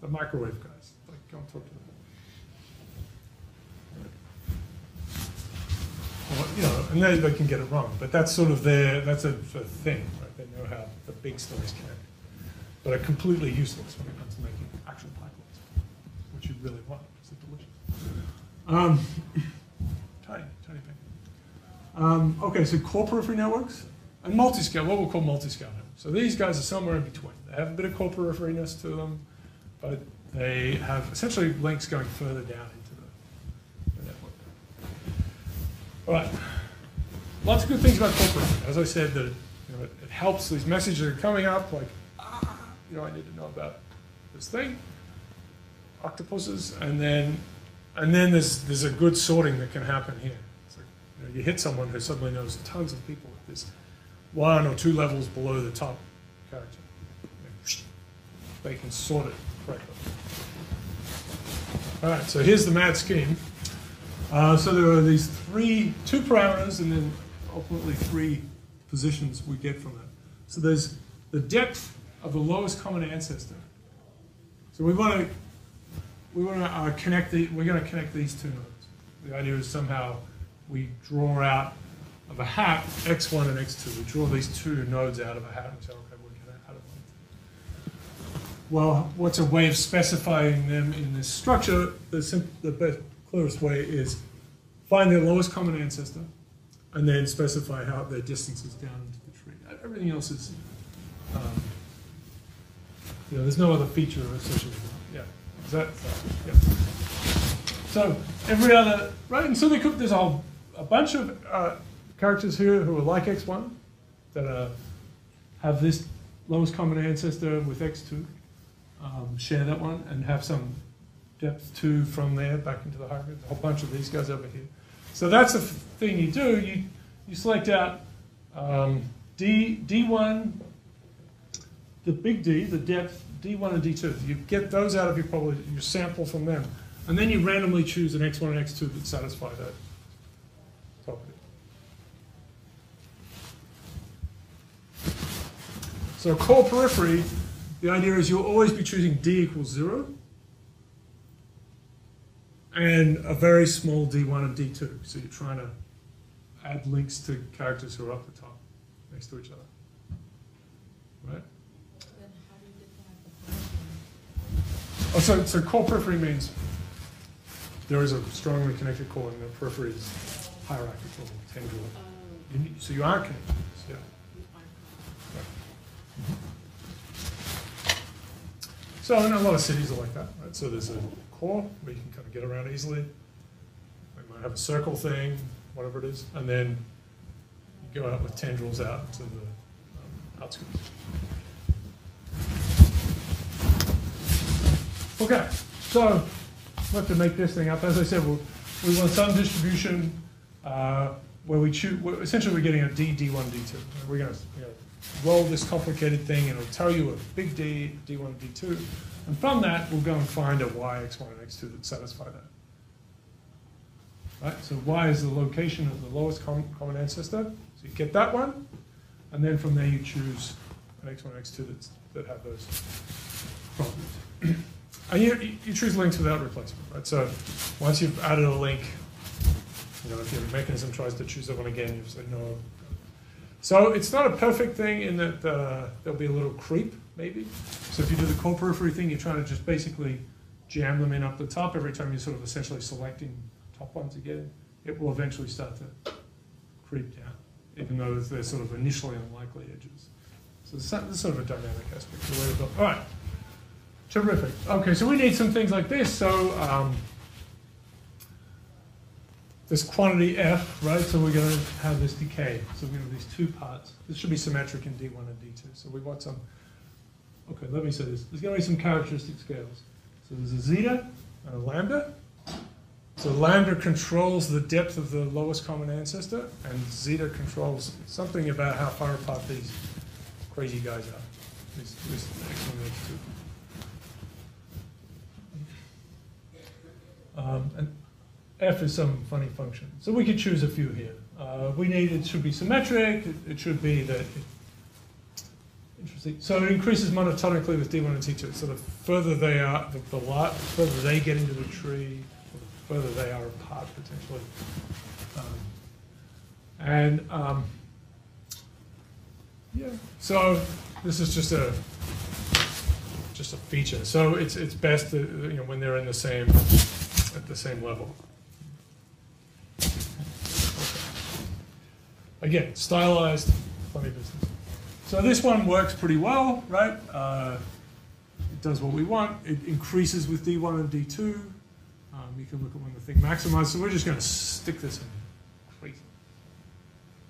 the microwave guys, like, go and talk to them. Well, you know, and they can get it wrong, but that's sort of that's a thing, right? They know how the big stories connect, but are completely useless when it comes to making actual pikelets, which you really want, because they're delicious. Tiny thing. Okay, so core periphery networks and multi-scale, what we'll call multi-scale networks. So these guys are somewhere in between. They have a bit of core peripheryness to them, but they have essentially links going further down into the network. All right. Lots of good things about core periphery. As I said, that you know, it helps. These messages are coming up like, you know, I need to know about this thing, octopuses, and then there's a good sorting that can happen here. It's like, you know, you hit someone who suddenly knows tons of people at this 1 or 2 levels below the top character. They can sort it correctly. All right, so here's the mad scheme. So there are these 2 parameters and then ultimately 3 positions we get from that. So there's the depth of the lowest common ancestor. So we're going to connect these 2 nodes. The idea is somehow we draw out of a hat x1 and x2. We draw these 2 nodes out of a hat and say, okay, we're going to add them. Well, what's a way of specifying them in this structure? The best, clearest way is find their lowest common ancestor and then specify how their distance is down into the tree. Everything else is, you know, there's no other feature associated with it. Yeah, is that, yeah. So every other, right, and so there's a bunch of characters here who are like x1 that have this lowest common ancestor with x2, share that one, and have some depth 2 from there back into the hierarchy. There's a whole bunch of these guys over here. So that's the thing you do. You select out D1, the big D, the depth, D1 and D2. You get those out of your sample from them. And then you randomly choose an x1 and x2 that satisfy that property. So core periphery, the idea is you'll always be choosing D equals 0 and a very small D1 and D2. So you're trying to add links to characters who are up the top next to each other. Right? The Oh, so core periphery means there is a strongly connected core and the periphery is hierarchical, tendril. So you are connected. Yeah. So in a lot of cities are like that, right? So there's a core where you can kind of get around easily. They might have a circle thing, whatever it is, and then you go out with tendrils out to the outskirts. Okay, so we have to make this thing up. As I said, we want some distribution where we choose. Essentially, we're getting a D, D1, D2. We're going to roll this complicated thing, and it'll tell you a big D, D1, D2, and from that, we'll go and find a Y, X1, and X2 that satisfy that. Right? So Y is the location of the lowest common ancestor. So you get that one, and then from there you choose an X1, X2 that have those properties. And you choose links without replacement, right? So once you've added a link, if your mechanism tries to choose that one again, you say no. So it's not a perfect thing in that there'll be a little creep, maybe. So if you do the core periphery thing, you're trying to just basically jam them in up the top. Every time you're sort of essentially selecting top ones again, it will eventually start to creep down, even though they're sort of initially unlikely edges. So there's sort of a dynamic aspect to the way to build. All right. Terrific. Okay, so we need some things like this. So this quantity F, right? So we're going to have this decay. So we're going to have these two parts. This should be symmetric in D1 and D2. So we want some, okay, let me say this. There's going to be some characteristic scales. So there's a zeta and a lambda. So lambda controls the depth of the lowest common ancestor, and zeta controls something about how far apart these crazy guys are. This X1 and X2. And F is some funny function. So we could choose a few here. It should be symmetric. It should be that, interesting. So it increases monotonically with D1 and T2. So the further they are, the further they get into the tree, the further they are apart potentially. Yeah, so this is just a feature. So it's best to, when they're in the same, at the same level. Okay. Again, stylized, funny business. So this one works pretty well, right? It does what we want. It increases with D1 and D2. You can look at when the thing maximizes. So we're just going to stick this in crazy.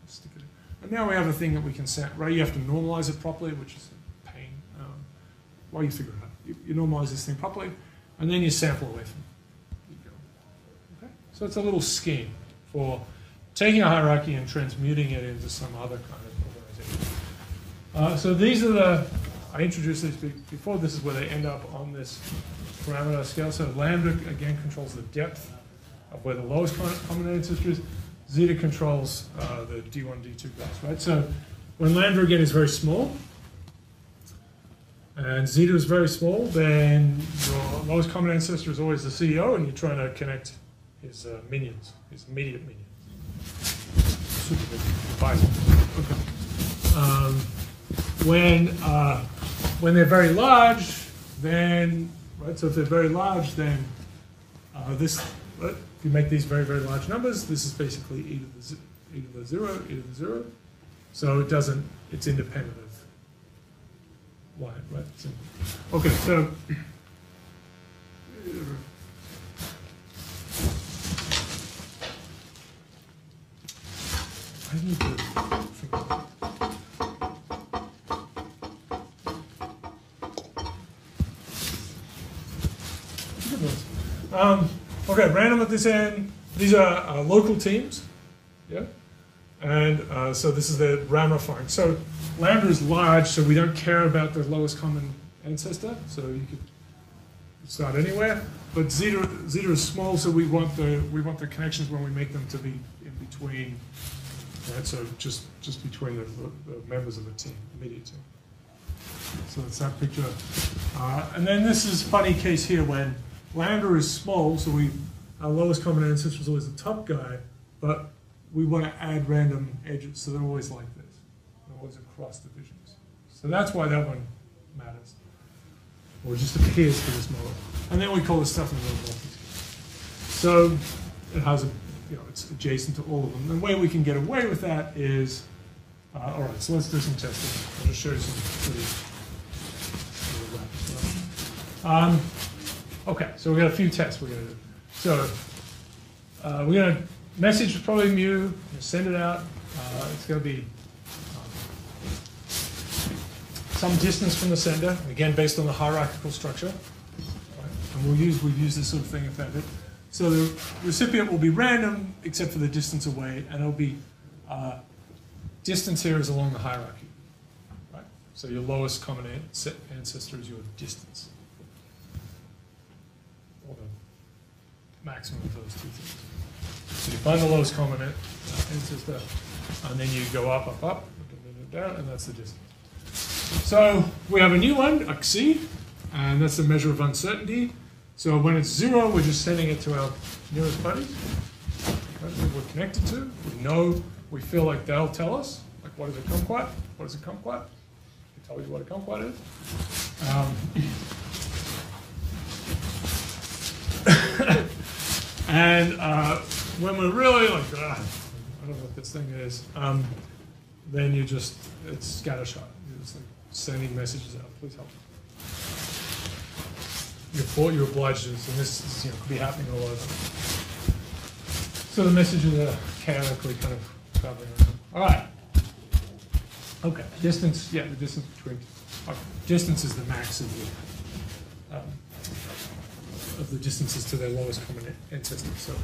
Stick it in. And now we have a thing that we can set, right? You have to normalize it properly, which is a pain. Well, you figure it out. You normalize this thing properly, and then you sample away from it. Okay? So it's a little scheme for taking a hierarchy and transmuting it into some other kind of organization. So these are I introduced these before. This is where they end up on this parameter scale. So lambda, again, controls the depth of where the lowest common ancestor is. Zeta controls the D1, D2 guys, right? So when lambda, again, is very small, and zeta is very small, then your lowest common ancestor is always the CEO, and you're trying to connect his minions, his immediate minions. Super big advisor. Okay. When they're very large, then, right, so if they're very large, then this, right, if you make these very, very large numbers, this is basically e to the 0. So it doesn't, it's independent of y, right? So, okay, so I need to think about it. Okay, random at this end. These are local teams, yeah? And so this is the ramifying. So lambda is large, so we don't care about the lowest common ancestor, so you could start anywhere. But zeta is small, so we want the connections when we make them to be in between, right? So just between the members of the team, immediate team. So that's that picture. And then this is a funny case here when lambda is small, so our lowest common ancestor is always the top guy, but we want to add random edges, so they're always like this. They're always across divisions. So that's why that one matters. or just appears for this model. And then we call this stuff in the multi-scalar. So it has it's adjacent to all of them. The way we can get away with that is, all right, so let's do some testing. I'll just show you some pretty okay, so we've got a few tests we're going to do. So we're going to message probably mu, send it out. It's going to be some distance from the sender, again based on the hierarchical structure. Right? And we've used this sort of thing if that. So the recipient will be random except for the distance away, and it'll be distance here is along the hierarchy. Right? So your lowest common ancestor is your distance, or the maximum of those two things. So you find the lowest common ancestor, and then you go up, up, up, down, and that's the distance. So we have a new one, XC, and that's the measure of uncertainty. So when it's 0, we're just sending it to our nearest buddies that we're connected to. We feel like they'll tell us, like what is a kumquat? What is a kumquat? I can tell you what a kumquat is. And when we're really like, I don't know what this thing is, then it's scattershot. You're just like sending messages out, please help. You're obliged to this, and this could be happening all over. So the messages are chaotically kind of traveling around. All right. Okay. Distance, the distance between. Distance is the max of the distances to their lowest common ancestor. So,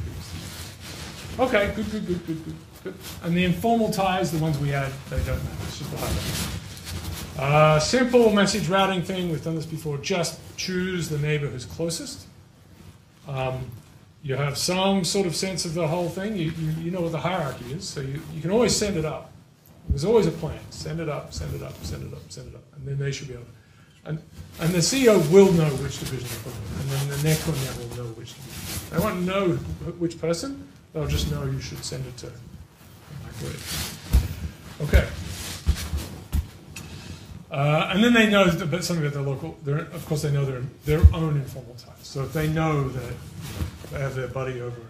okay, good. And the informal ties, the ones we add, they don't matter. It's just the high level. Simple message routing thing. We've done this before. Just choose the neighbor who's closest. You have some sort of sense of the whole thing. You know what the hierarchy is, so you can always send it up. There's always a plan. Send it up, send it up, send it up, send it up, and then they should be able to. And the CEO will know which division to put in, and then the next one will know which division. They won't know which person. They'll just know you should send it to. Okay. And then they know something about their local. Of course, they know their own informal ties. So if they know that they have their buddy over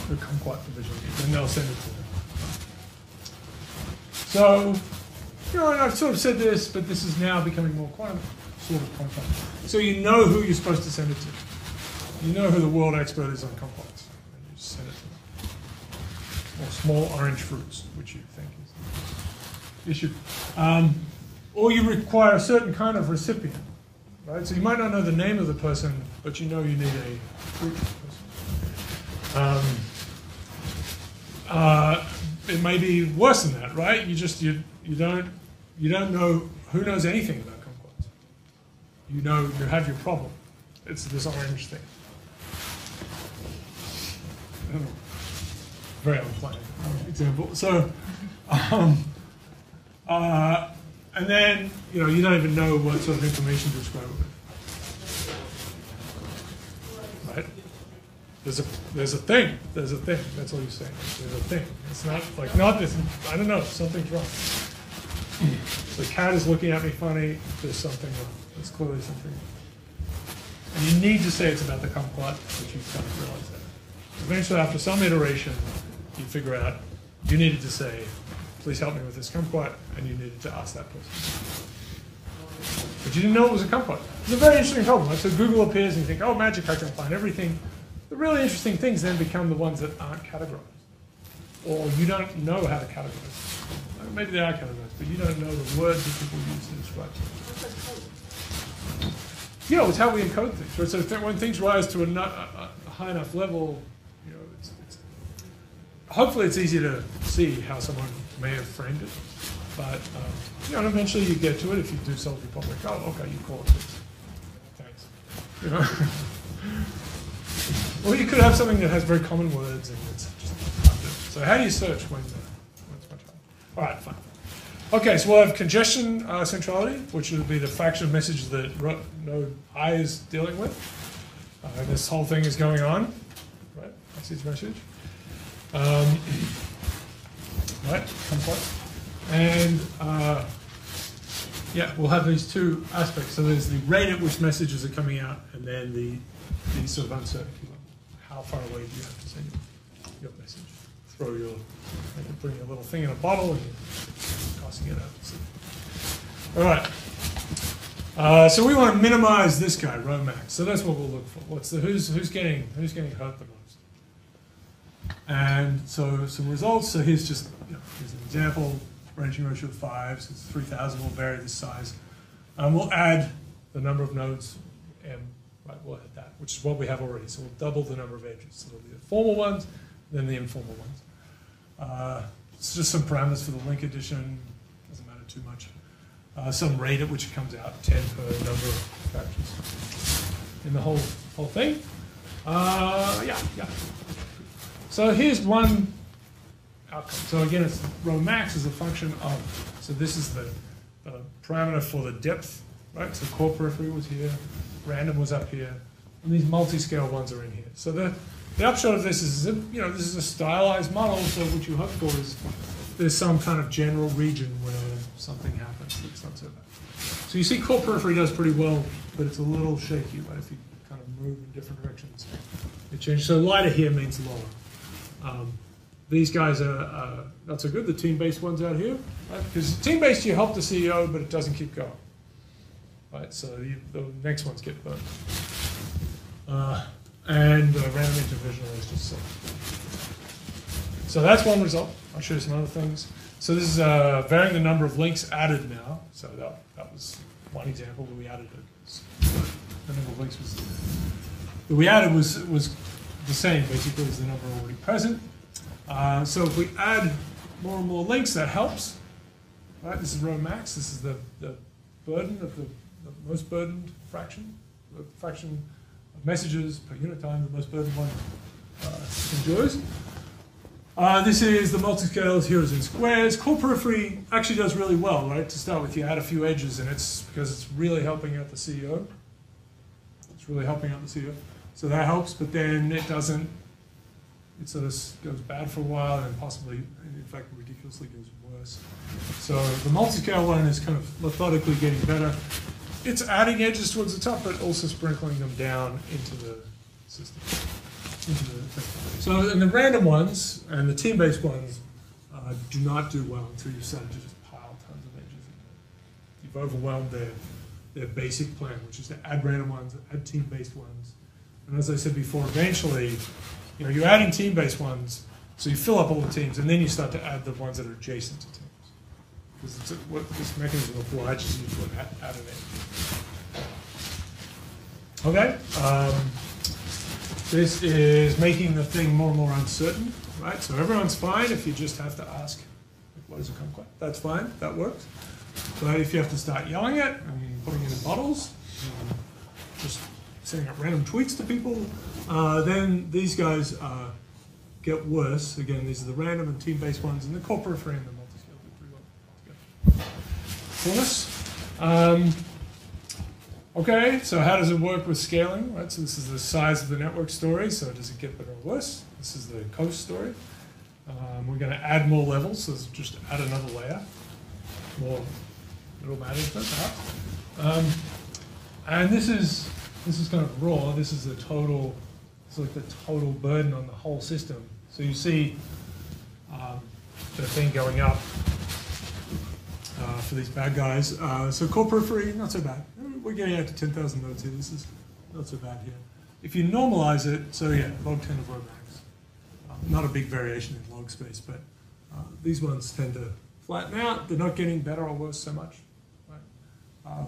in the kumquat division, then they'll send it to them. So, and I've sort of said this, but this is now becoming more sort of quantum. So you know who you're supposed to send it to. You know who the world expert is on kumquats, and you just send it to them. Or small orange fruits, which you think is the issue. Or you require a certain kind of recipient, right? So you might not know the name of the person, but you know you need a fruit person. It may be worse than that, right? You don't know who knows anything about kumquats. You have your problem. It's this orange thing. Very unplanned example. So, and then you don't even know what sort of information to describe it with. Right? There's a thing. There's a thing. That's all you're saying. There's a thing. It's not this. I don't know. Something's wrong. The cat is looking at me funny. There's something wrong. There's clearly something wrong. And you need to say it's about the kumquat, but you kind of realize that. Eventually, after some iteration, you figure out you needed to say, please help me with this kumquat, and you needed to ask that person. But you didn't know it was a kumquat. It's a very interesting problem. Right? So Google appears and you think, oh, magic, I can find everything. The really interesting things then become the ones that aren't categorized. Or you don't know how to categorize. Maybe they are categorized, but you don't know the words that people use to describe them. It's how we encode things. Right? So when things rise to a high enough level, hopefully it's easy to see how someone may have framed it. But and eventually you get to it if you do solve your problem. Like, oh, okay, you call it this. Thanks. Or you could have something that has very common words and it's just hard to. So how do you search when it's much harder? All right, fine. Okay, so we'll have congestion centrality, which will be the fraction of messages that node I is dealing with. And this whole thing is going on, right? That's its message. Right, kumquat. And yeah, we'll have these two aspects. So there's the rate at which messages are coming out, and then the sort of uncertainty level. How far away do you have to send your message? Throw your, like putting a little thing in a bottle and tossing it out. All right. So we want to minimize this guy, row max. So that's what we'll look for. What's the who's getting hurt the most? And so some results. So here's just here's an example. Branching ratio of 5, so it's 3,000. We'll vary this size. We'll add the number of nodes, and right, we'll add that, which is what we have already. So we'll double the number of edges. So there'll be the formal ones, then the informal ones. It's just some parameters for the link addition. Doesn't matter too much. Some rate at which it comes out, 10 per number of characters in the whole thing. Yeah. So here's one outcome. So again, it's row max is a function of, so this is the parameter for the depth, right? So core periphery was here, random was up here, and these multi-scale ones are in here. So the upshot of this is, this is a stylized model, so what you hope for is there's some kind of general region where something happens that's not so bad. So you see core periphery does pretty well, but it's a little shaky, right? If you kind of move in different directions, it changes. So lighter here means lower. These guys are not so good, the team-based ones out here, right? Because team-based, you help the CEO, but it doesn't keep going, right? So the next ones get burned. And random interdivisional is just so. So that's one result. I'll show you some other things. So this is varying the number of links added now. So that was one example where we added it. The number of links that we added was the same, basically, as the number already present. So if we add more and more links, that helps. Right? This is row max. This is the burden of the most burdened fraction. The fraction of messages per unit time, the most burdened one enjoys. This is the multi-scales, here is in squares. Core periphery actually does really well, right? To start with, you add a few edges, and it's because it's really helping out the CEO. It's really helping out the CEO. So that helps, but then it doesn't. It sort of goes bad for a while and possibly, in fact, ridiculously goes worse. So the multi-scale one is kind of methodically getting better. It's adding edges towards the top, but also sprinkling them down into the system. So and the random ones and the team-based ones do not do well until you start to just pile tons of edges in there. You've overwhelmed their basic plan, which is to add random ones, add team-based ones. And as I said before, eventually, you're adding team-based ones, so you fill up all the teams, and then you start to add the ones that are adjacent to teams. Because what this mechanism obliges you to add an edge. Okay. This is making the thing more and more uncertain, right? So everyone's fine if you just have to ask, what is a kumquat? That's fine, that works. But if you have to start yelling it and putting it in bottles, just sending out random tweets to people, then these guys get worse. Again, these are the random and team-based ones, and the core periphery and the multi-scale do pretty well. Fullness. Okay, so how does it work with scaling? Right, so this is the size of the network story, so does it get better or worse? This is the coast story. We're going to add more levels, so just add another layer. More middle management, perhaps. And this is kind of raw. This is the total, it's like the total burden on the whole system. So you see the thing going up for these bad guys. So core periphery, not so bad. We're getting out to 10,000 nodes here. This is not so bad here. If you normalize it, so yeah, log 10 of row max. Not a big variation in log space, but these ones tend to flatten out. They're not getting better or worse so much, right?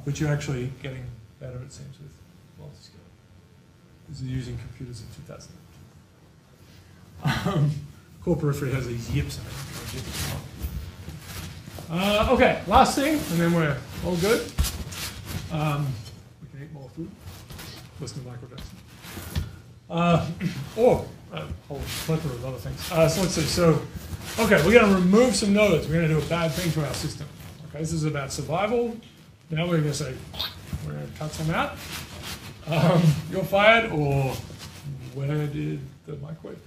But you're actually getting better, it seems, with multi-scale. This is using computers in 2000. Core periphery has these yips in it. Okay, last thing, and then we're all good. We can eat more food. Listen to microdose. Or a whole plethora of other things. So let's see. So, okay, we're going to remove some nodes. We're going to do a bad thing to our system. Okay, this is about survival. Now we're going to say, we're going to cut some out. You're fired, or where did the microwave?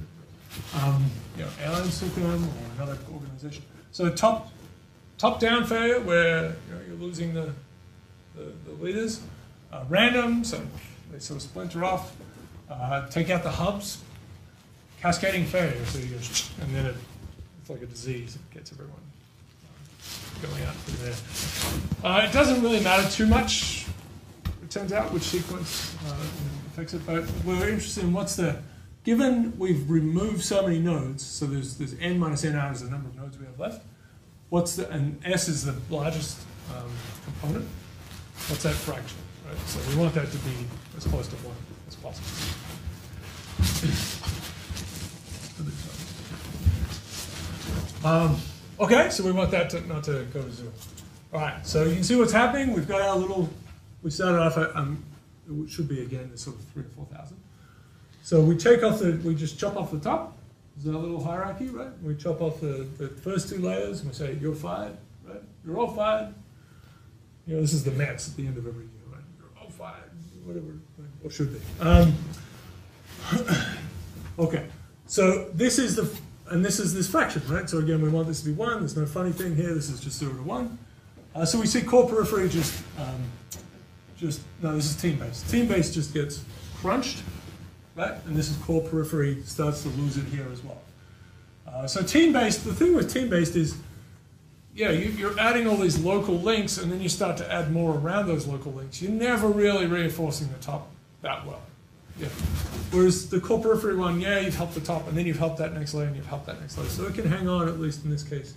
Airlines took them, or another organization. So top-down failure, where you're losing the the leaders. Random, so they sort of splinter off. Take out the hubs. Cascading failure, so you go, and then it's like a disease. It gets everyone going out from there. It doesn't really matter too much, it turns out, which sequence affects it, but we're interested in what's the, given we've removed so many nodes, so there's n minus n out is the number of nodes we have left, what's the, and S is the largest component, what's that fraction, right? So we want that to be as close to 1 as possible. Okay, so we want that to not to go to 0. All right, so you can see what's happening. We've got our little, we started off at, it should be again, sort of 3,000 or 4,000. So we take off the, we just chop off the top. There's our little hierarchy, right? We chop off the first 2 layers and we say, you're fired, right? You're all fired. You know, this is the max at the end of every year, right? You're all fired, whatever, or should be. Okay, so this is the, and this is this fraction, right? So again, we want this to be 1. There's no funny thing here. This is just 0 to 1. So we see core periphery just no, this is team-based. Team-based just gets crunched, right? And this is core periphery starts to lose it here as well. So team-based, the thing with team-based is, yeah, you're adding all these local links, and then you start to add more around those local links. You're never really reinforcing the top that well. Yeah. Whereas the core periphery one, yeah, you've helped the top, and then you've helped that next layer, and you've helped that next layer. So it can hang on, at least in this case,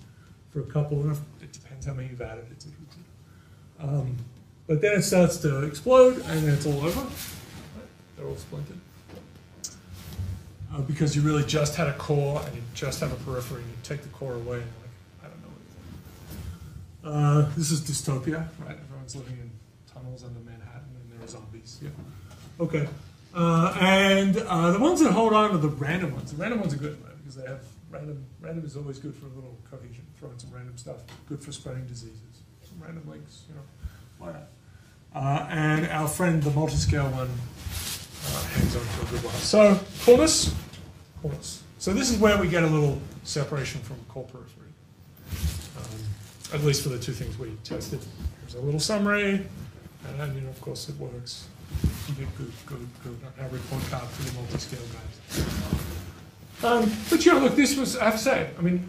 for a couple. And it depends how many you've added. But then it starts to explode, and then it's all over. Right? They're all splintered. Because you really just had a core, and you just have a periphery, and you take the core away, and you're like, I don't know what. This is dystopia, right? Everyone's living in tunnels under Manhattan, and there are zombies. Yeah. Okay. And the ones that hold on are the random ones. The random ones are good, right? Because they have random. Random is always good for a little cohesion. Throw in some random stuff. Good for spreading diseases. Some random links, you know. Why not? And our friend, the multi-scale one, hangs on for a good while. So coolness. So this is where we get a little separation from core periphery. At least for the 2 things we tested. There's a little summary, and you know, of course, it works. You get good on our report card for the multi-scale guys. But you know, look, this was, I have to say, I mean,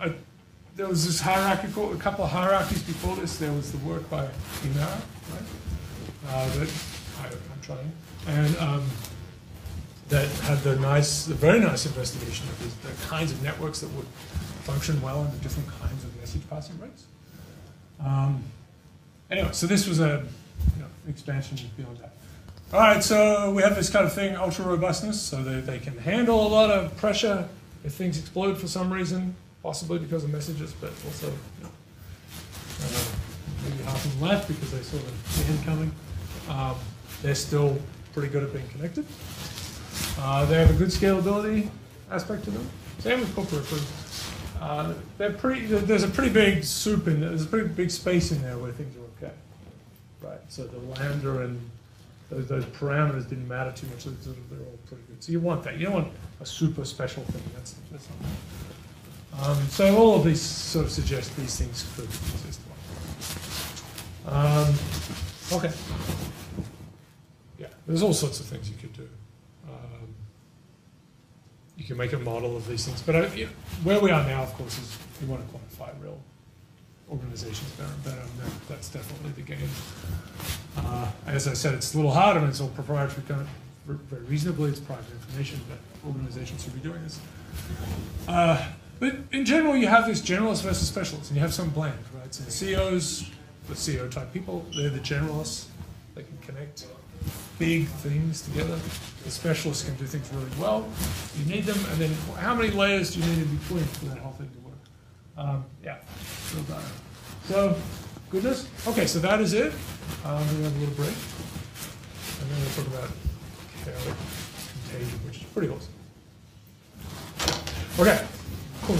there was this hierarchical, a couple of hierarchies before this. There was the work by Inara, right? That I'm trying, and that had the very nice investigation of the kinds of networks that would function well under different kinds of message passing rates. Anyway, so this was a expansion beyond that. All right, so we have this kind of thing, ultra robustness, so they can handle a lot of pressure if things explode for some reason, possibly because of messages, but also maybe half of them left because they saw the end coming. They're still pretty good at being connected. They have a good scalability aspect to them. Same with core periphery. There's a pretty big soup in there. There's a pretty big space in there where things are okay, right? So the lambda and those parameters didn't matter too much. They're all pretty good. So you want that. You don't want a super special thing. That's not that. So all of these sort of suggest these things could exist. Okay. Yeah, there's all sorts of things you could do. You can make a model of these things. But where we are now, of course, is we want to quantify real organizations better. That's definitely the game. As I said, it's a little hard. I mean, it's all proprietary, kind of very reasonably. It's private information, but organizations should be doing this. But in general, you have this generalist versus specialist, and you have some blend, right? So the CEOs, the CEO-type people, they're the generalists. They can connect big things together. The specialists can do things really well. You need them, and then how many layers do you need in between for that whole thing to work? Yeah, so goodness. Okay, so that is it. We're going to have a little break, and then we'll talk about chaotic contagion, which is pretty awesome. Okay, cool.